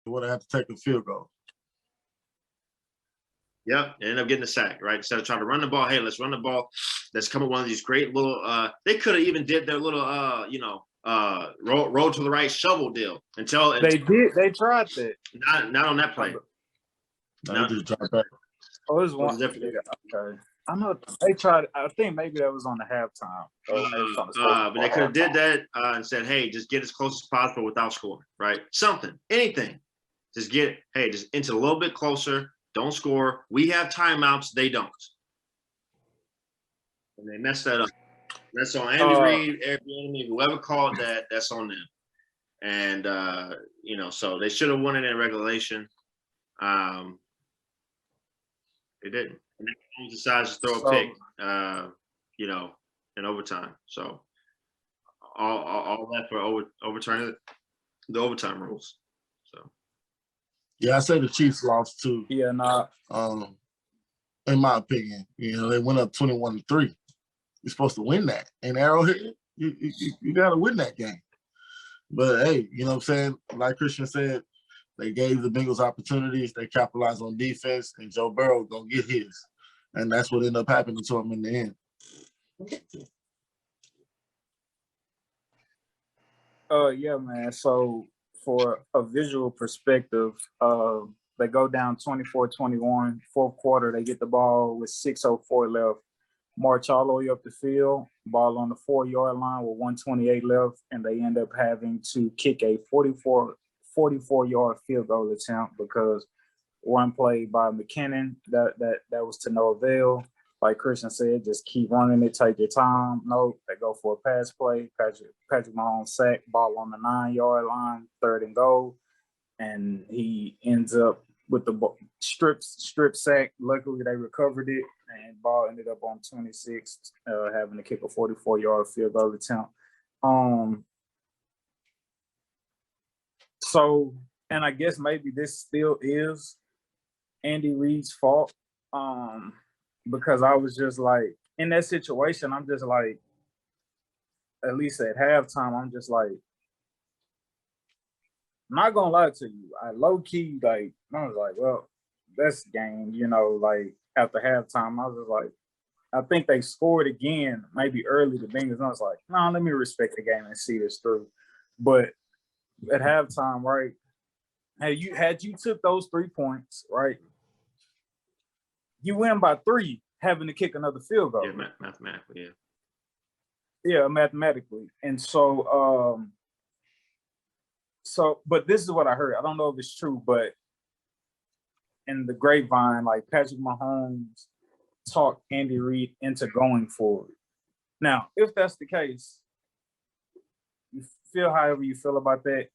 You would have to take a field goal. Yep, they end up getting a sack, right? Instead of trying to run the ball, hey, let's run the ball. Let's come up with one of these great little they could have even did their little roll to the right shovel deal until They tried that. Not on that play. No, just drop back. Oh, it was one. Definitely. Okay. I know they tried. I think maybe that was on the halftime. But they could have did that and said, hey, just get as close as possible without scoring, right? Something, anything. Just inch a little bit closer. Don't score. We have timeouts. They don't. And they messed that up. That's on Andy Reid, Eric Bieniemy, whoever called that, that's on them. And, so they should have won it in regulation. They didn't. And then decides to throw a pick, in overtime. So all that for overturning the overtime rules. So. Yeah, I say the Chiefs lost too. Yeah, nah. In my opinion, they went up 21-3. You're supposed to win that. And Arrowhead, you got to win that game. But hey, you know what I'm saying? Like Christian said, they gave the Bengals opportunities. They capitalized on defense, and Joe Burrow gonna get his. And that's what ended up happening to him in the end. Yeah, man. So for a visual perspective, they go down 24-21. Fourth quarter, they get the ball with 6:04 left. March all the way up the field, ball on the 4-yard line with 1:28 left, and they end up having to kick a 44-yard field goal attempt because one play by McKinnon that was to no avail. Like Christian said, just keep running it, take your time. No, they go for a pass play. Patrick Mahomes sack, ball on the 9-yard line, 3rd and goal, and he ends up with the strip sack. Luckily, they recovered it, and ball ended up on 26, having to kick a 44-yard field goal attempt. So, and I guess maybe this still is Andy Reid's fault, because I was just like, in that situation, I'm just like, at least at halftime, I'm just like, I'm not gonna lie to you. I low key, I was like, well, that's game, like after halftime, I was just like, I think they scored again, maybe early, the Bengals. I was like, no, let me respect the game and see this through. But at halftime, right, had you took those 3 points, right, you win by 3, having to kick another field goal. Yeah, mathematically, yeah. Yeah, mathematically. And so, but this is what I heard. I don't know if it's true, but in the grapevine, like Patrick Mahomes talk Andy Reid into going forward. Now, if that's the case, you feel however you feel about that.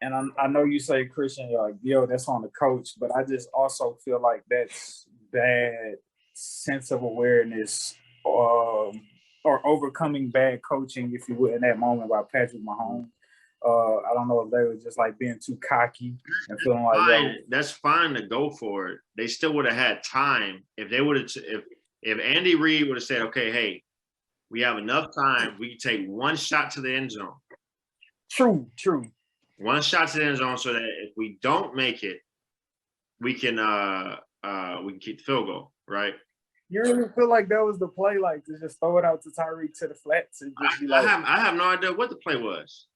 And I know you say, Christian, you're like, yo, that's on the coach, but I just also feel like that's bad sense of awareness or overcoming bad coaching, if you would, in that moment by Patrick Mahomes. I don't know if they were just like being too cocky and feeling like, yo, that's fine to go for it. They still would have had time if they would have. If Andy Reid would have said, okay, hey, we have enough time. We can take one shot to the end zone. True. One shot to the end zone, so that if we don't make it, we can keep the field goal, right? You really feel like that was the play, like to just throw it out to Tyreek to the flats and just be like, I have no idea what the play was.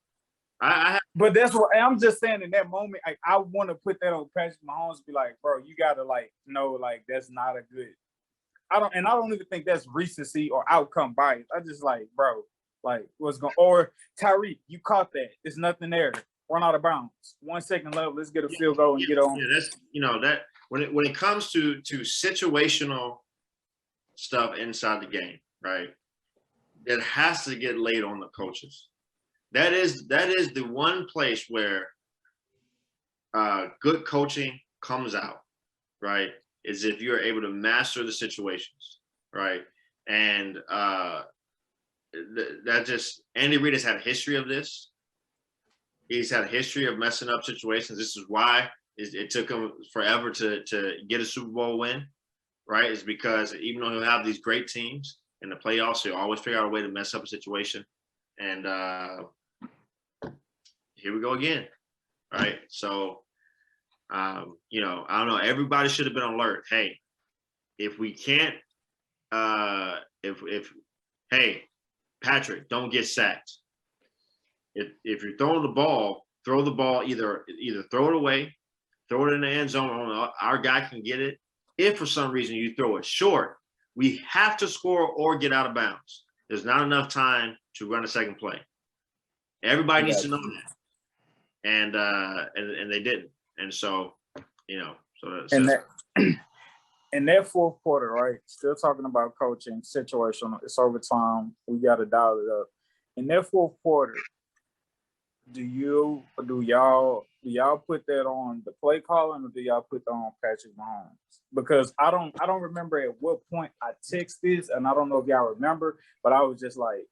But that's what I'm just saying in that moment. I want to put that on Patrick Mahomes and be like, bro, you gotta like know like that's not a good. I don't even think that's recency or outcome bias. I just like, bro, like what's going or Tyreek, you caught that. There's nothing there. Run out of bounds. 1 second left. Let's get a field goal and get on. Yeah, that's that when it comes to situational stuff inside the game, right? It has to get laid on the coaches. That is the one place where good coaching comes out, right? Is if you're able to master the situations, right? And that just Andy Reid has had a history of this. He's had a history of messing up situations. This is why it took him forever to get a Super Bowl win, right? It's because even though he'll have these great teams in the playoffs, he'll always figure out a way to mess up a situation. And here we go again, right? So, I don't know. Everybody should have been alert. Hey, if we can't, hey, Patrick, don't get sacked. If you're throwing the ball, throw the ball, either throw it away, throw it in the end zone, our guy can get it. If for some reason you throw it short, we have to score or get out of bounds. There's not enough time to run a second play. Everybody needs to know that. And they didn't. And so, in that fourth quarter, right? Still talking about coaching, situational, it's overtime. We got to dial it up. In that fourth quarter, do y'all put that on the play calling or do y'all put that on Patrick Mahomes? Because I don't remember at what point I text this, and I don't know if y'all remember, but I was just like,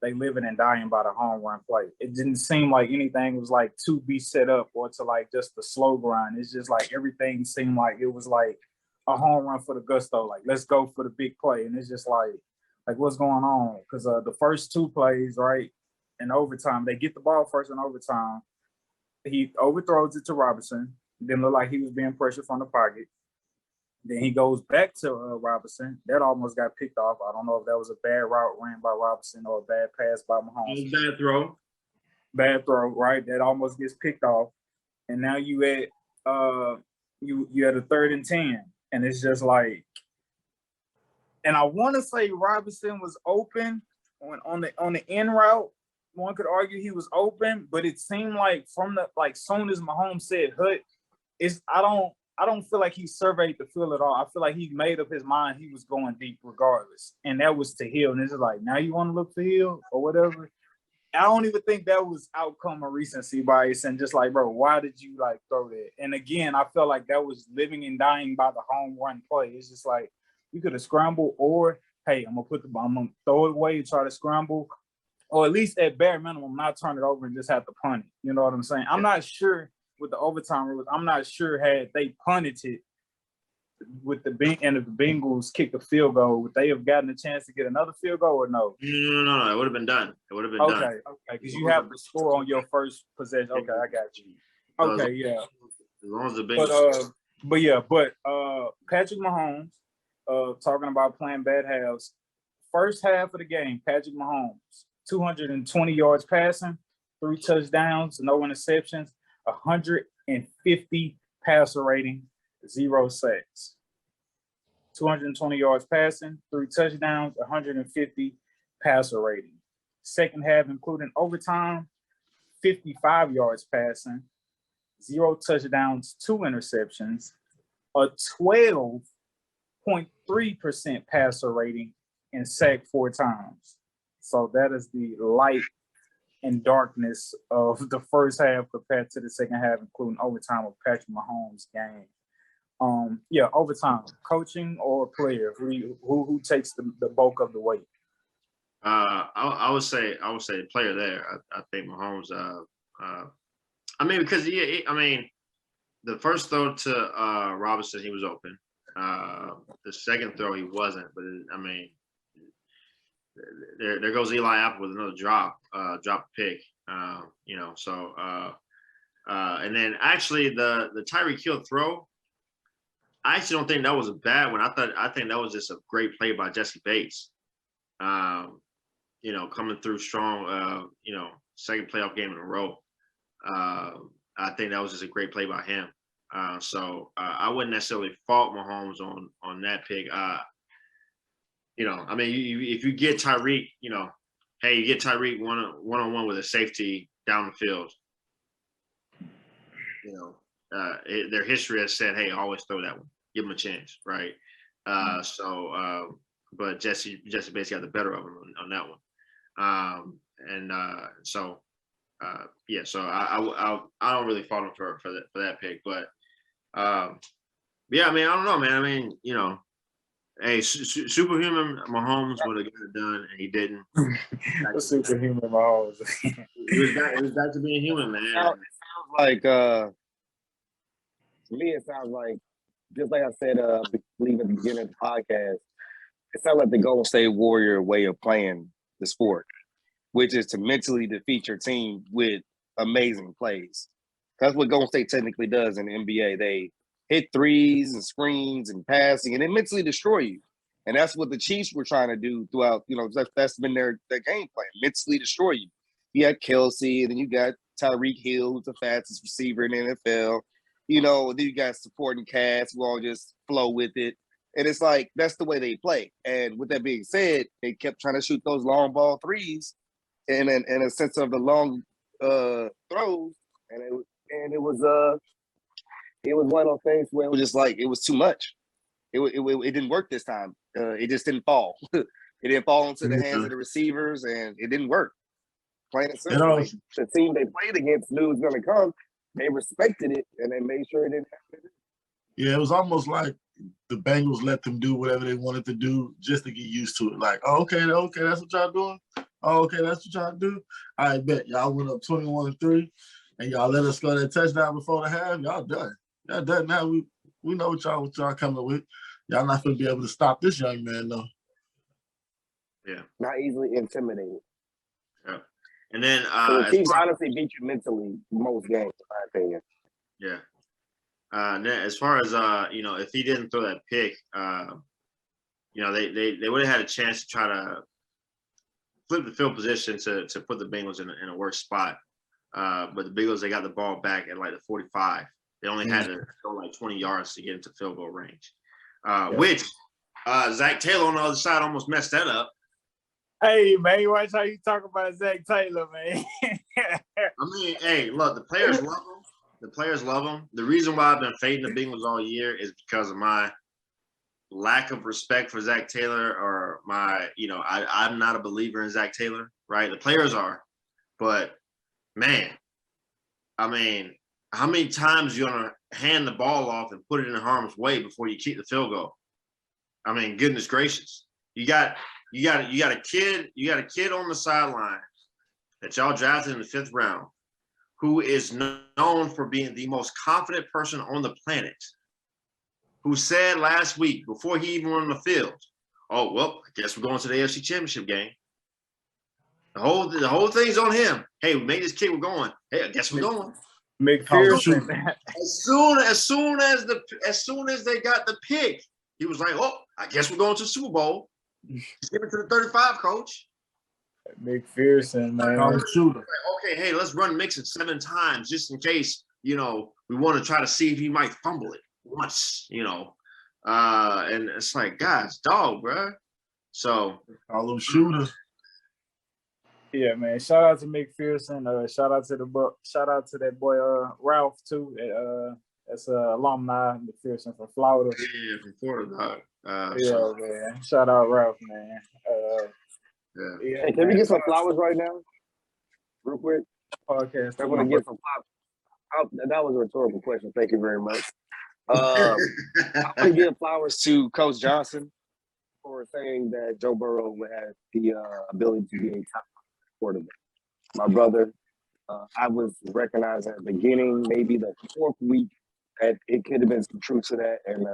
they living and dying by the home run play. It didn't seem like anything was like to be set up or to like just the slow grind. It's just like everything seemed like it was like a home run for the gusto. Like, let's go for the big play. And it's just like what's going on? Because the first two plays, right, in overtime, they get the ball first in overtime. He overthrows it to Robinson. Didn't look like he was being pressured from the pocket. Then he goes back to Robinson. That almost got picked off. I don't know if that was a bad route ran by Robinson or a bad pass by Mahomes. Bad throw. Bad throw, right? That almost gets picked off. And now you at you at a 3rd and 10. And it's just like, and I want to say Robinson was open on the end route. One could argue he was open, but it seemed like from the soon as Mahomes said hut, I don't feel like he surveyed the field at all. I feel like he made up his mind he was going deep regardless. And that was to Hill. And it's like, now you want to look for Hill or whatever? I don't even think that was outcome or recency bias. And just like, bro, why did you throw that? And again, I felt like that was living and dying by the home run play. It's just like, you could have scrambled or, hey, I'm going to throw it away and try to scramble. Or at least at bare minimum, not turn it over and just have to punt it. You know what I'm saying? I'm not sure with the overtime rules. I'm not sure had they punted it with if the Bengals kicked a field goal, would they have gotten a chance to get another field goal or no? No. It would have been done. It would have been done. Okay. Because you have to score on your first possession. Okay, I got you. Okay, yeah. As long as the Bengals. But Patrick Mahomes, talking about playing bad halves. First half of the game, Patrick Mahomes, 220 yards passing, 3 touchdowns, no interceptions, 150 passer rating, 0 sacks. 220 yards passing, 3 touchdowns, 150 passer rating. Second half, including overtime, 55 yards passing, 0 touchdowns, 2 interceptions, a 12 0.3% passer rating and sacked 4 times. So that is the light and darkness of the first half compared to the second half, including overtime of Patrick Mahomes' game. Overtime, coaching or player, who takes the bulk of the weight? I would say the player there. I think Mahomes. Because the first throw to Robinson, he was open. The second throw, he wasn't. But there goes Eli Apple with another drop pick. And then actually the Tyreek Hill throw, I actually don't think that was a bad one. I think that was just a great play by Jesse Bates. Coming through strong. Second playoff game in a row. I think that was just a great play by him. I wouldn't necessarily fault Mahomes on that pick. If you get Tyreek, you get Tyreek one-on-one with a safety down the field. Their history has said, hey, always throw that one. Give him a chance, right? But Jesse Bates got the better of him on that one. So I don't really fault him for that pick, but I don't know, man. Hey, superhuman Mahomes would have got it done, and he didn't. Superhuman Mahomes. It was back to being human, man. It sounds like to me, it sounds like, just like I said, I believe at the beginning of the podcast, it sounds like the Golden State Warrior way of playing the sport, which is to mentally defeat your team with amazing plays. That's what Golden State technically does in the NBA. They hit threes and screens and passing, and they mentally destroy you. And that's what the Chiefs were trying to do throughout, that's been their game plan, mentally destroy you. You got Kelsey, and then you got Tyreek Hill, who's the fastest receiver in the NFL. Then you got supporting cast who all just flow with it. And it's like, that's the way they play. And with that being said, they kept trying to shoot those long ball threes in a sense of the long throws. And it was one of those things where it was just like, it was too much. It didn't work this time. It just didn't fall. It didn't fall into the hands of the receivers, and it didn't work. Plain and simple. The team they played against knew was going to come. They respected it, and they made sure it didn't happen. Yeah, it was almost like the Bengals let them do whatever they wanted to do just to get used to it. Like, oh, okay, that's what y'all doing? Oh, okay, that's what y'all do? I bet y'all went up 21-3, and y'all let us score that touchdown before the half. Y'all done. Y'all done now. We know what y'all coming with. Y'all not going to be able to stop this young man, though. Yeah. Not easily intimidated. Yeah. And then the Chiefs honestly beat you mentally most games, in my opinion. Yeah. And then as far as if he didn't throw that pick, they would have had a chance to try to flip the field position to put the Bengals in a worse spot. But the Bengals, they got the ball back at like the 45. They only had to go like 20 yards to get into field goal range, which Zach Taylor on the other side almost messed that up. Hey, man, watch how you talk about Zach Taylor, man. Hey, look, the players love him. The players love him. The reason why I've been fading the Bengals all year is because of my lack of respect for Zach Taylor, or I'm not a believer in Zach Taylor, right? The players are. But, man, how many times you going to hand the ball off and put it in harm's way before you kick the field goal? Goodness gracious. You got a kid on the sideline that y'all drafted in the 5th round who is known for being the most confident person on the planet, who said last week before he even went on the field, oh, well, I guess we're going to the AFC Championship game. The whole thing's on him. Hey, we made this kid, we're going. Hey, I guess we're going. McPherson. As soon as they got the pick, he was like, oh, I guess we're going to the Super Bowl. Give it to the 35, coach. McPherson, man. Okay, hey, let's run Mixon 7 times just in case, we want to try to see if he might fumble it once, and it's like, guys, dog, bro. So all them shooters. Yeah, man. Shout out to McPherson. Shout out to that boy Ralph too That's a alumni McPherson from Florida. Yeah, from Florida, dog. Yeah, man. Shout out Ralph, man. Yeah. Hey, can we get some flowers right now? Real quick. Podcast. I want to get some flowers. That was a rhetorical question. Thank you very much. I want to give flowers to Coach Johnson for saying that Joe Burrow would have the ability to be a top quarterback. My brother, I was recognized at the beginning, maybe the fourth week, that it could have been some truth to that, and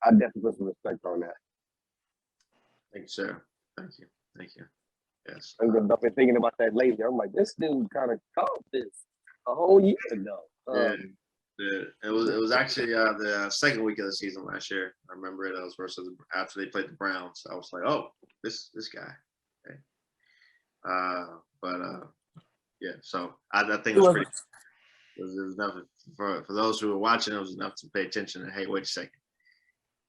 I definitely put some respect on that. Thank you, sir. Thank you. Thank you. Yes. I've been thinking about that lately. I'm like, this dude kind of called this a whole year ago. It was actually the second week of the season last year. I remember it. I was versus after they played the Browns. I was like, oh, this guy. Okay. Yeah. So I think it was pretty. It was enough for those who were watching. It was enough to pay attention. And hey, wait a second.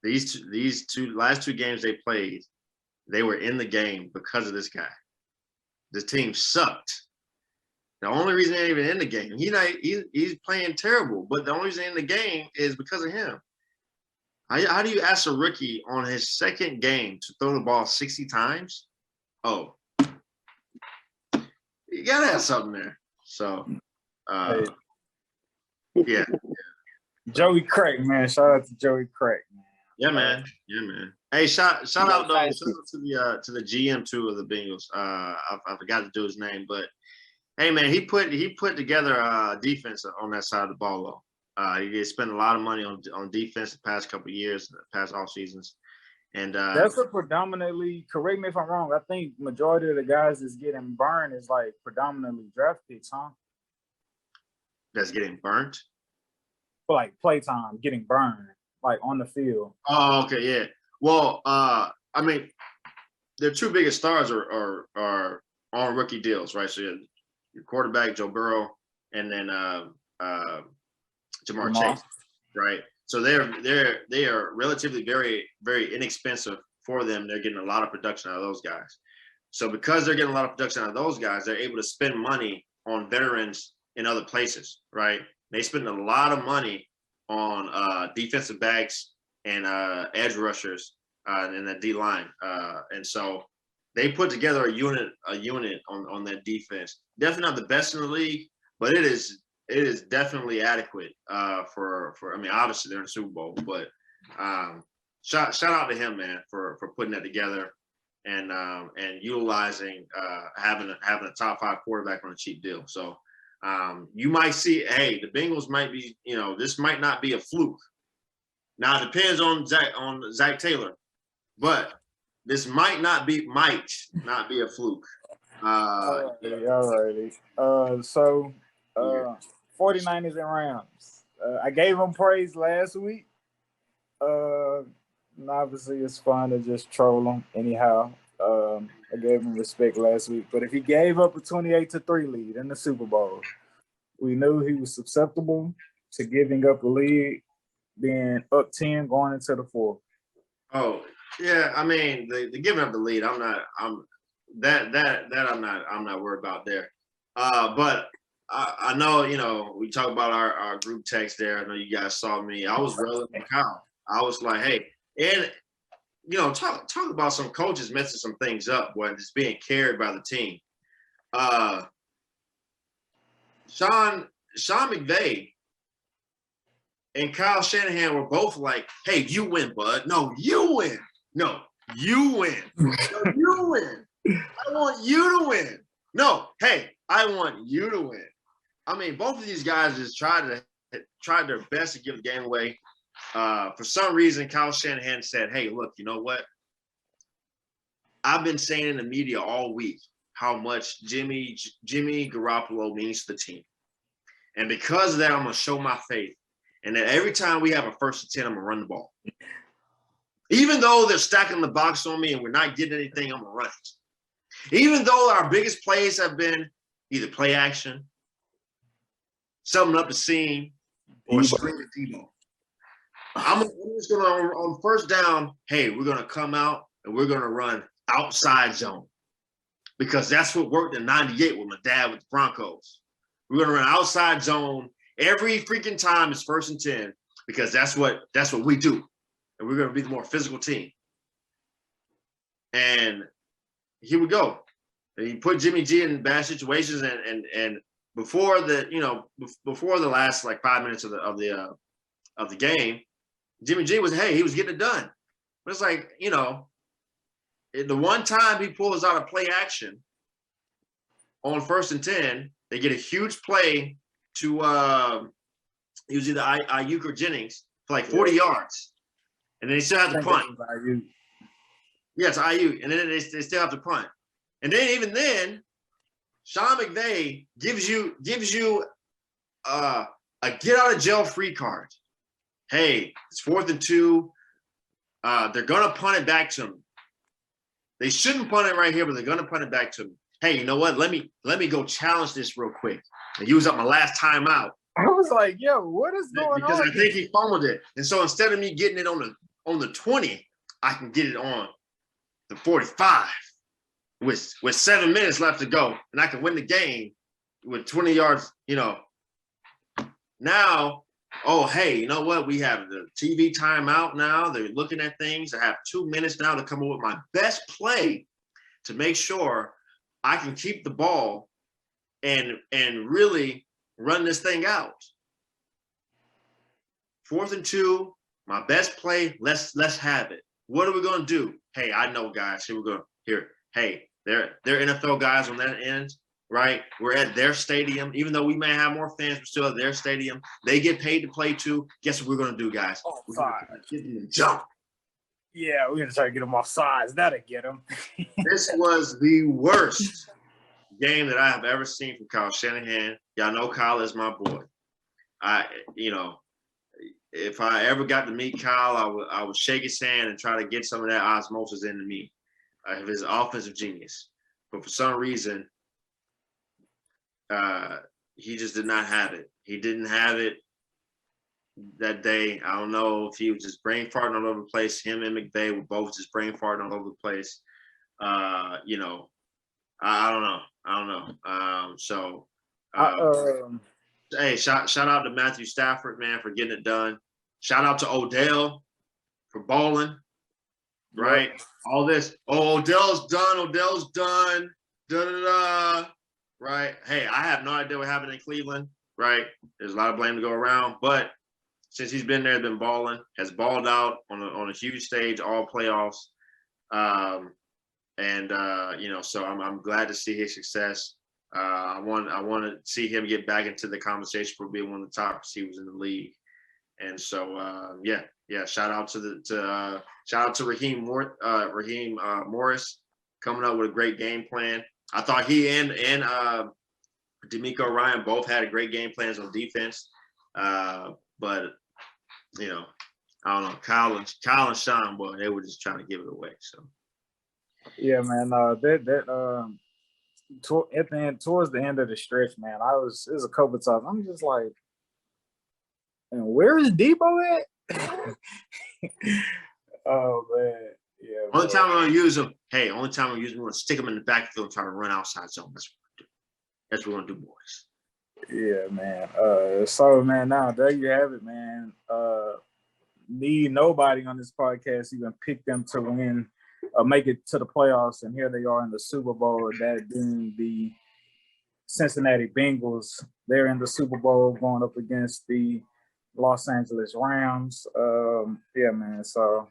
These last two games they played, they were in the game because of this guy. The team sucked. The only reason they're even in the game, he's playing terrible, but the only reason they're in the game is because of him. How do you ask a rookie on his second game to throw the ball 60 times? Oh, you gotta have something there. So, yeah. Joey Craig, man. Shout out to Joey Craig, man. Yeah, man. Yeah, man. Hey, shout out though to the GM too of the Bengals. I forgot to do his name, but hey, man, he put together a defense on that side of the ball. Though he spent a lot of money on defense the past couple of years, past off seasons, and that's a predominantly. Correct me if I'm wrong. I think majority of the guys that's getting burned is like predominantly draft picks, huh? That's getting burnt. For like playtime, getting burned, like on the field. Oh, okay, yeah. Well, I mean, their two biggest stars are on rookie deals, right? So your quarterback Joe Burrow, and then Jamar Chase, right? So they are relatively very, very inexpensive for them. They're getting a lot of production out of those guys. So because they're getting a lot of production out of those guys, they're able to spend money on veterans in other places, right? They spend a lot of money on defensive backs and edge rushers in the D line, and so they put together a unit on that defense. Definitely not the best in the league, but it is definitely adequate for. I mean, obviously they're in the Super Bowl, but shout out to him, man, for putting that together and utilizing having a top 5 quarterback on a cheap deal. So. You might see, hey, the Bengals might be, this might not be a fluke. Now it depends on Zach Taylor, but this might not be a fluke. Alrighty. So 49ers and Rams. I gave them praise last week. Obviously it's fun to just troll them anyhow. I gave him respect last week, but if he gave up a 28-3 lead in the Super Bowl, we knew he was susceptible to giving up a lead, being up 10 going into the fourth. Oh yeah, I mean the giving up the lead, I'm not worried about there. But I know we talk about our group text there. I know you guys saw me. I was railing on Kyle. I was like, hey, and. Talk about some coaches messing some things up when it's being carried by the team. Sean McVay and Kyle Shanahan were both like, hey, you win, bud. No, you win. No, you win. No, you win. I want you to win. No, hey, I want you to win. I mean, both of these guys just tried their best to give the game away. For some reason, Kyle Shanahan said, hey, look, you know what? I've been saying in the media all week how much Jimmy Garoppolo means to the team. And because of that, I'm going to show my faith. And that every time we have a 1st and 10, I'm going to run the ball. Even though they're stacking the box on me and we're not getting anything, I'm going to run it. Even though our biggest plays have been either play action, summing up the seam, or screaming Debo. I'm just going to, on 1st down, hey, we're going to come out and we're going to run outside zone because that's what worked in 98 with my dad with the Broncos. We're going to run outside zone every freaking time it's 1st and 10. because that's what we do, and we're going to be the more physical team. And here we go. And he put Jimmy G in bad situations, and before the last like 5 minutes of the game, Jimmy G he was getting it done. But it's like, the one time he pulls out a play action on 1st and 10, they get a huge play to it was either Ayuk or Jennings for like 40 yards, and then they still have to punt. Yeah, it's Ayuk, and then they still have to punt. And then even then, Sean McVay gives you a get out of jail free card. Hey, it's 4th and 2. They're gonna punt it back to him. They shouldn't punt it right here, but they're gonna punt it back to him. Hey, you know what? Let me go challenge this real quick. And use up my last timeout. I was like, yo, what is going on? Because I think he fumbled it. And so instead of me getting it on the 20, I can get it on the 45 with 7 minutes left to go. And I can win the game with 20 yards, Now, hey, you know what? We have the TV timeout now. They're looking at things. I have 2 minutes now to come up with my best play to make sure I can keep the ball and really run this thing out. 4th and 2, my best play. Let's have it. What are we gonna do? Hey, I know, guys. Hey, they're NFL guys on that end, right? We're at their stadium. Even though we may have more fans, we're still at their stadium. They get paid to play too. Guess what we're gonna do, guys? We're gonna get them to jump. Yeah, we're gonna try to get them off sides. That'll get them. This was the worst game that I have ever seen from Kyle Shanahan. Y'all know Kyle is my boy. If I ever got to meet Kyle, I would shake his hand and try to get some of that osmosis into me of his offensive genius. But for some reason, he just did not have it. He didn't have it that day. I don't know if he was just brain farting all over the place. Him and McVay were both just brain farting all over the place. I don't know. Hey, shout out to Matthew Stafford, man, for getting it done. Shout out to Odell for balling, right? Yep. All this. Oh, Odell's done. Da-da-da. Right? Hey, I have no idea what happened in Cleveland, right? There's a lot of blame to go around, but since he's been there, been balling, has balled out on a huge stage, all playoffs. So I'm glad to see his success. I want to see him get back into the conversation for being one of the top receivers in the league. And so shout out to Raheem Morris coming up with a great game plan. I thought he and D'Amico Ryan both had great game plans on defense. But I don't know, Kyle and Sean, boy, they were just trying to give it away. So yeah, man, towards the end of the stretch, man, it was a couple of times. I'm just like, and where is Debo at? Oh man, yeah. Only time I'm gonna use him, we're gonna stick him in the backfield and try to run outside zone. That's what we're gonna do, boys. Yeah, man. So man, now there you have it, man. Need nobody on this podcast even pick them to win. Make it to the playoffs, and here they are in the Super Bowl. That being the Cincinnati Bengals. They're in the Super Bowl going up against the Los Angeles Rams. Yeah, man. So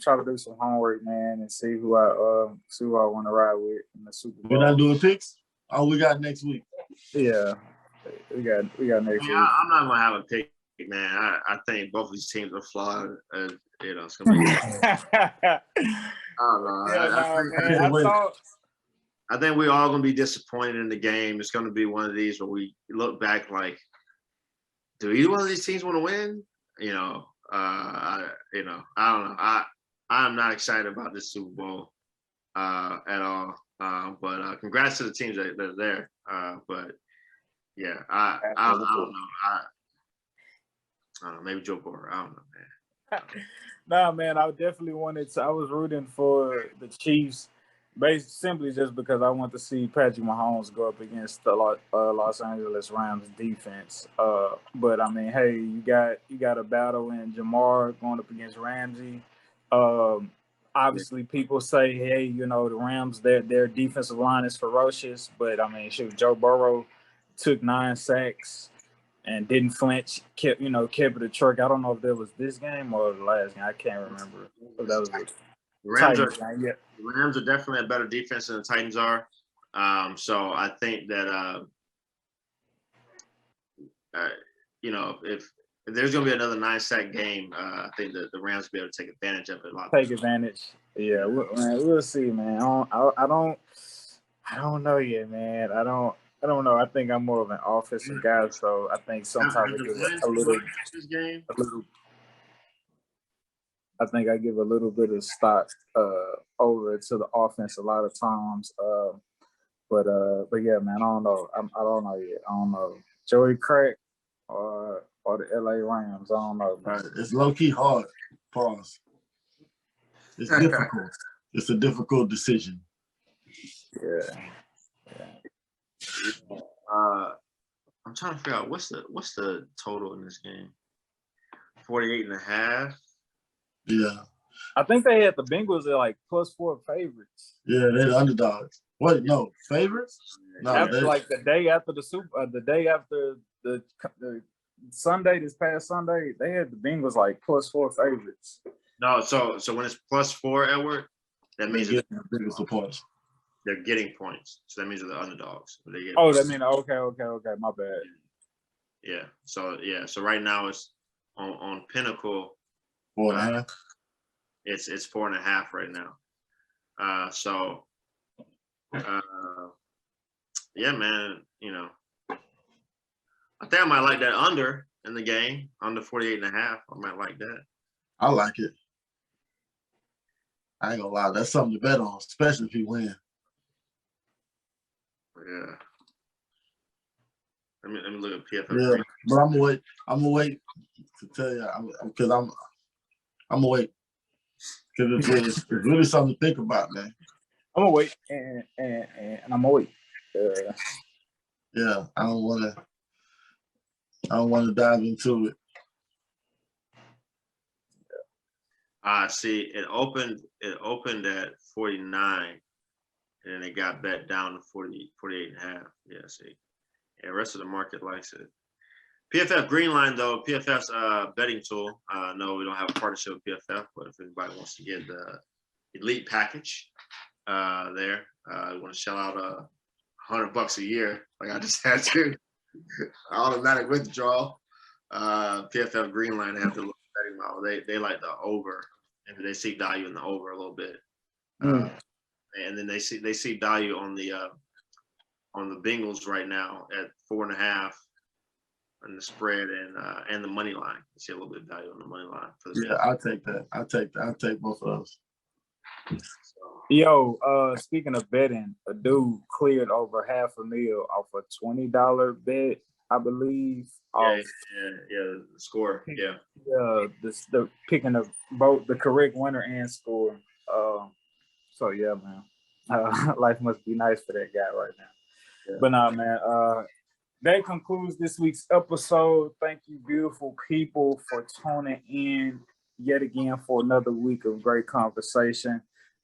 try to do some homework, man, and see who I want to ride with in the Super Bowl. We're not doing picks. Oh, we got next week. Yeah, we got next week. I'm not gonna have a pick, man. I think both of these teams are flawed. It's gonna be. I don't know. I think we're all gonna be disappointed in the game. It's gonna be one of these where we look back like, do either one of these teams want to win? I don't know. I'm not excited about this Super Bowl at all. But congrats to the teams that are there. But yeah, I don't know. I don't know. Maybe Joe Burrow. I don't know, man. Nah, man, I definitely I was rooting for the Chiefs, simply just because I want to see Patrick Mahomes go up against the Los Angeles Rams defense. But I mean, hey, you got a battle in Jamar going up against Ramsey. Obviously, people say, hey, the Rams, their defensive line is ferocious. But I mean, shoot, Joe Burrow took 9 sacks and didn't flinch. Kept it a trick. I don't know if that was this game or the last game. I can't remember. If that was The Rams are definitely a better defense than the Titans are. So I think that if there's going to be another 9-sack game, I think that the Rams will be able to take advantage of it a lot. Take advantage. Yeah, we'll see, man. I don't know yet, man. I don't know. I think I'm more of an offensive guy, so I think sometimes I give a little. I think I give a little bit of stock over to the offense a lot of times. But yeah, man, I don't know. I don't know yet. I don't know. Joey Crack or the LA Rams. I don't know. Right. It's low key hard. Pause. It's difficult. It's a difficult decision. Yeah. I'm trying to figure out what's the total in this game. 48.5. Yeah. I think they had the Bengals at like +4 favorites. Yeah, they're the underdogs. Wait, no, favorites? No, like the day after the Sunday, this past Sunday, they had the Bengals like +4 favorites. No, so when it's +4, Edward, that means they're getting the biggest points. They're getting points, so that means they're the underdogs. That means okay, my bad. Yeah. So right now it's on Pinnacle. 4.5. It's 4.5 right now. Yeah, man. I think I might like that under in the game, under 48.5. I might like that. I like it. I ain't gonna lie, that's something to bet on, especially if he win. Yeah. Let me look at PFF. Yeah, but I'm gonna wait to tell you because I'm gonna wait because it's really something to think about, man. I'm gonna wait and I'm gonna wait. Yeah, I don't want to dive into it. See, it opened at 49, and then it got bet down to 48.5. Yeah, see. Yeah, the rest of the market likes it. PFF Greenline, though, PFF's betting tool. No, we don't have a partnership with PFF, but if anybody wants to get the elite package there, you want to shell out $100 a year, like I just had to, automatic withdrawal. PFF Greenline have the betting model. They like the over, and they see value in the over a little bit, and then they see value on the Bengals right now at 4.5 on the spread and the money line. You see a little bit of value on the money line for the I'll take that. I'll take both of those. Yo, speaking of betting, a dude cleared over $500,000 off a $20 bet, I believe. Yeah, the score. Yeah. The picking of both the correct winner and score. So yeah, man. Life must be nice for that guy right now. Yeah. But nah, man. That concludes this week's episode. Thank you, beautiful people, for tuning in yet again for another week of great conversation.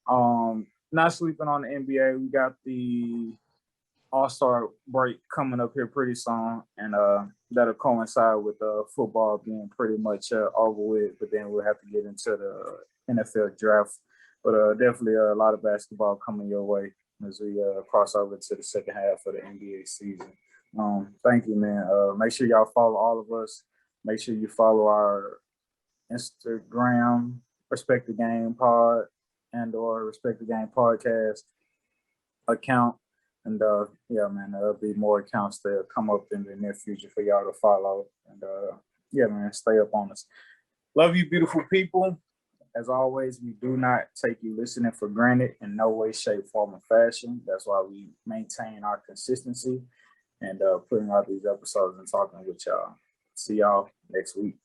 Not sleeping on the NBA. We got the All-Star break coming up here pretty soon, and that'll coincide with football being pretty much over with. But then we'll have to get into the NFL draft. But definitely a lot of basketball coming your way as we cross over to the second half of the NBA season. Thank you, man. Make sure y'all follow all of us. Make sure you follow our Instagram, Respect the Game Pod, and/or Respect the Game Podcast account. And yeah, man, there'll be more accounts that come up in the near future for y'all to follow. And yeah, man, stay up on us. Love you, beautiful people. As always, we do not take you listening for granted in no way, shape, form, or fashion. That's why we maintain our consistency and putting out these episodes and talking with y'all. See y'all next week.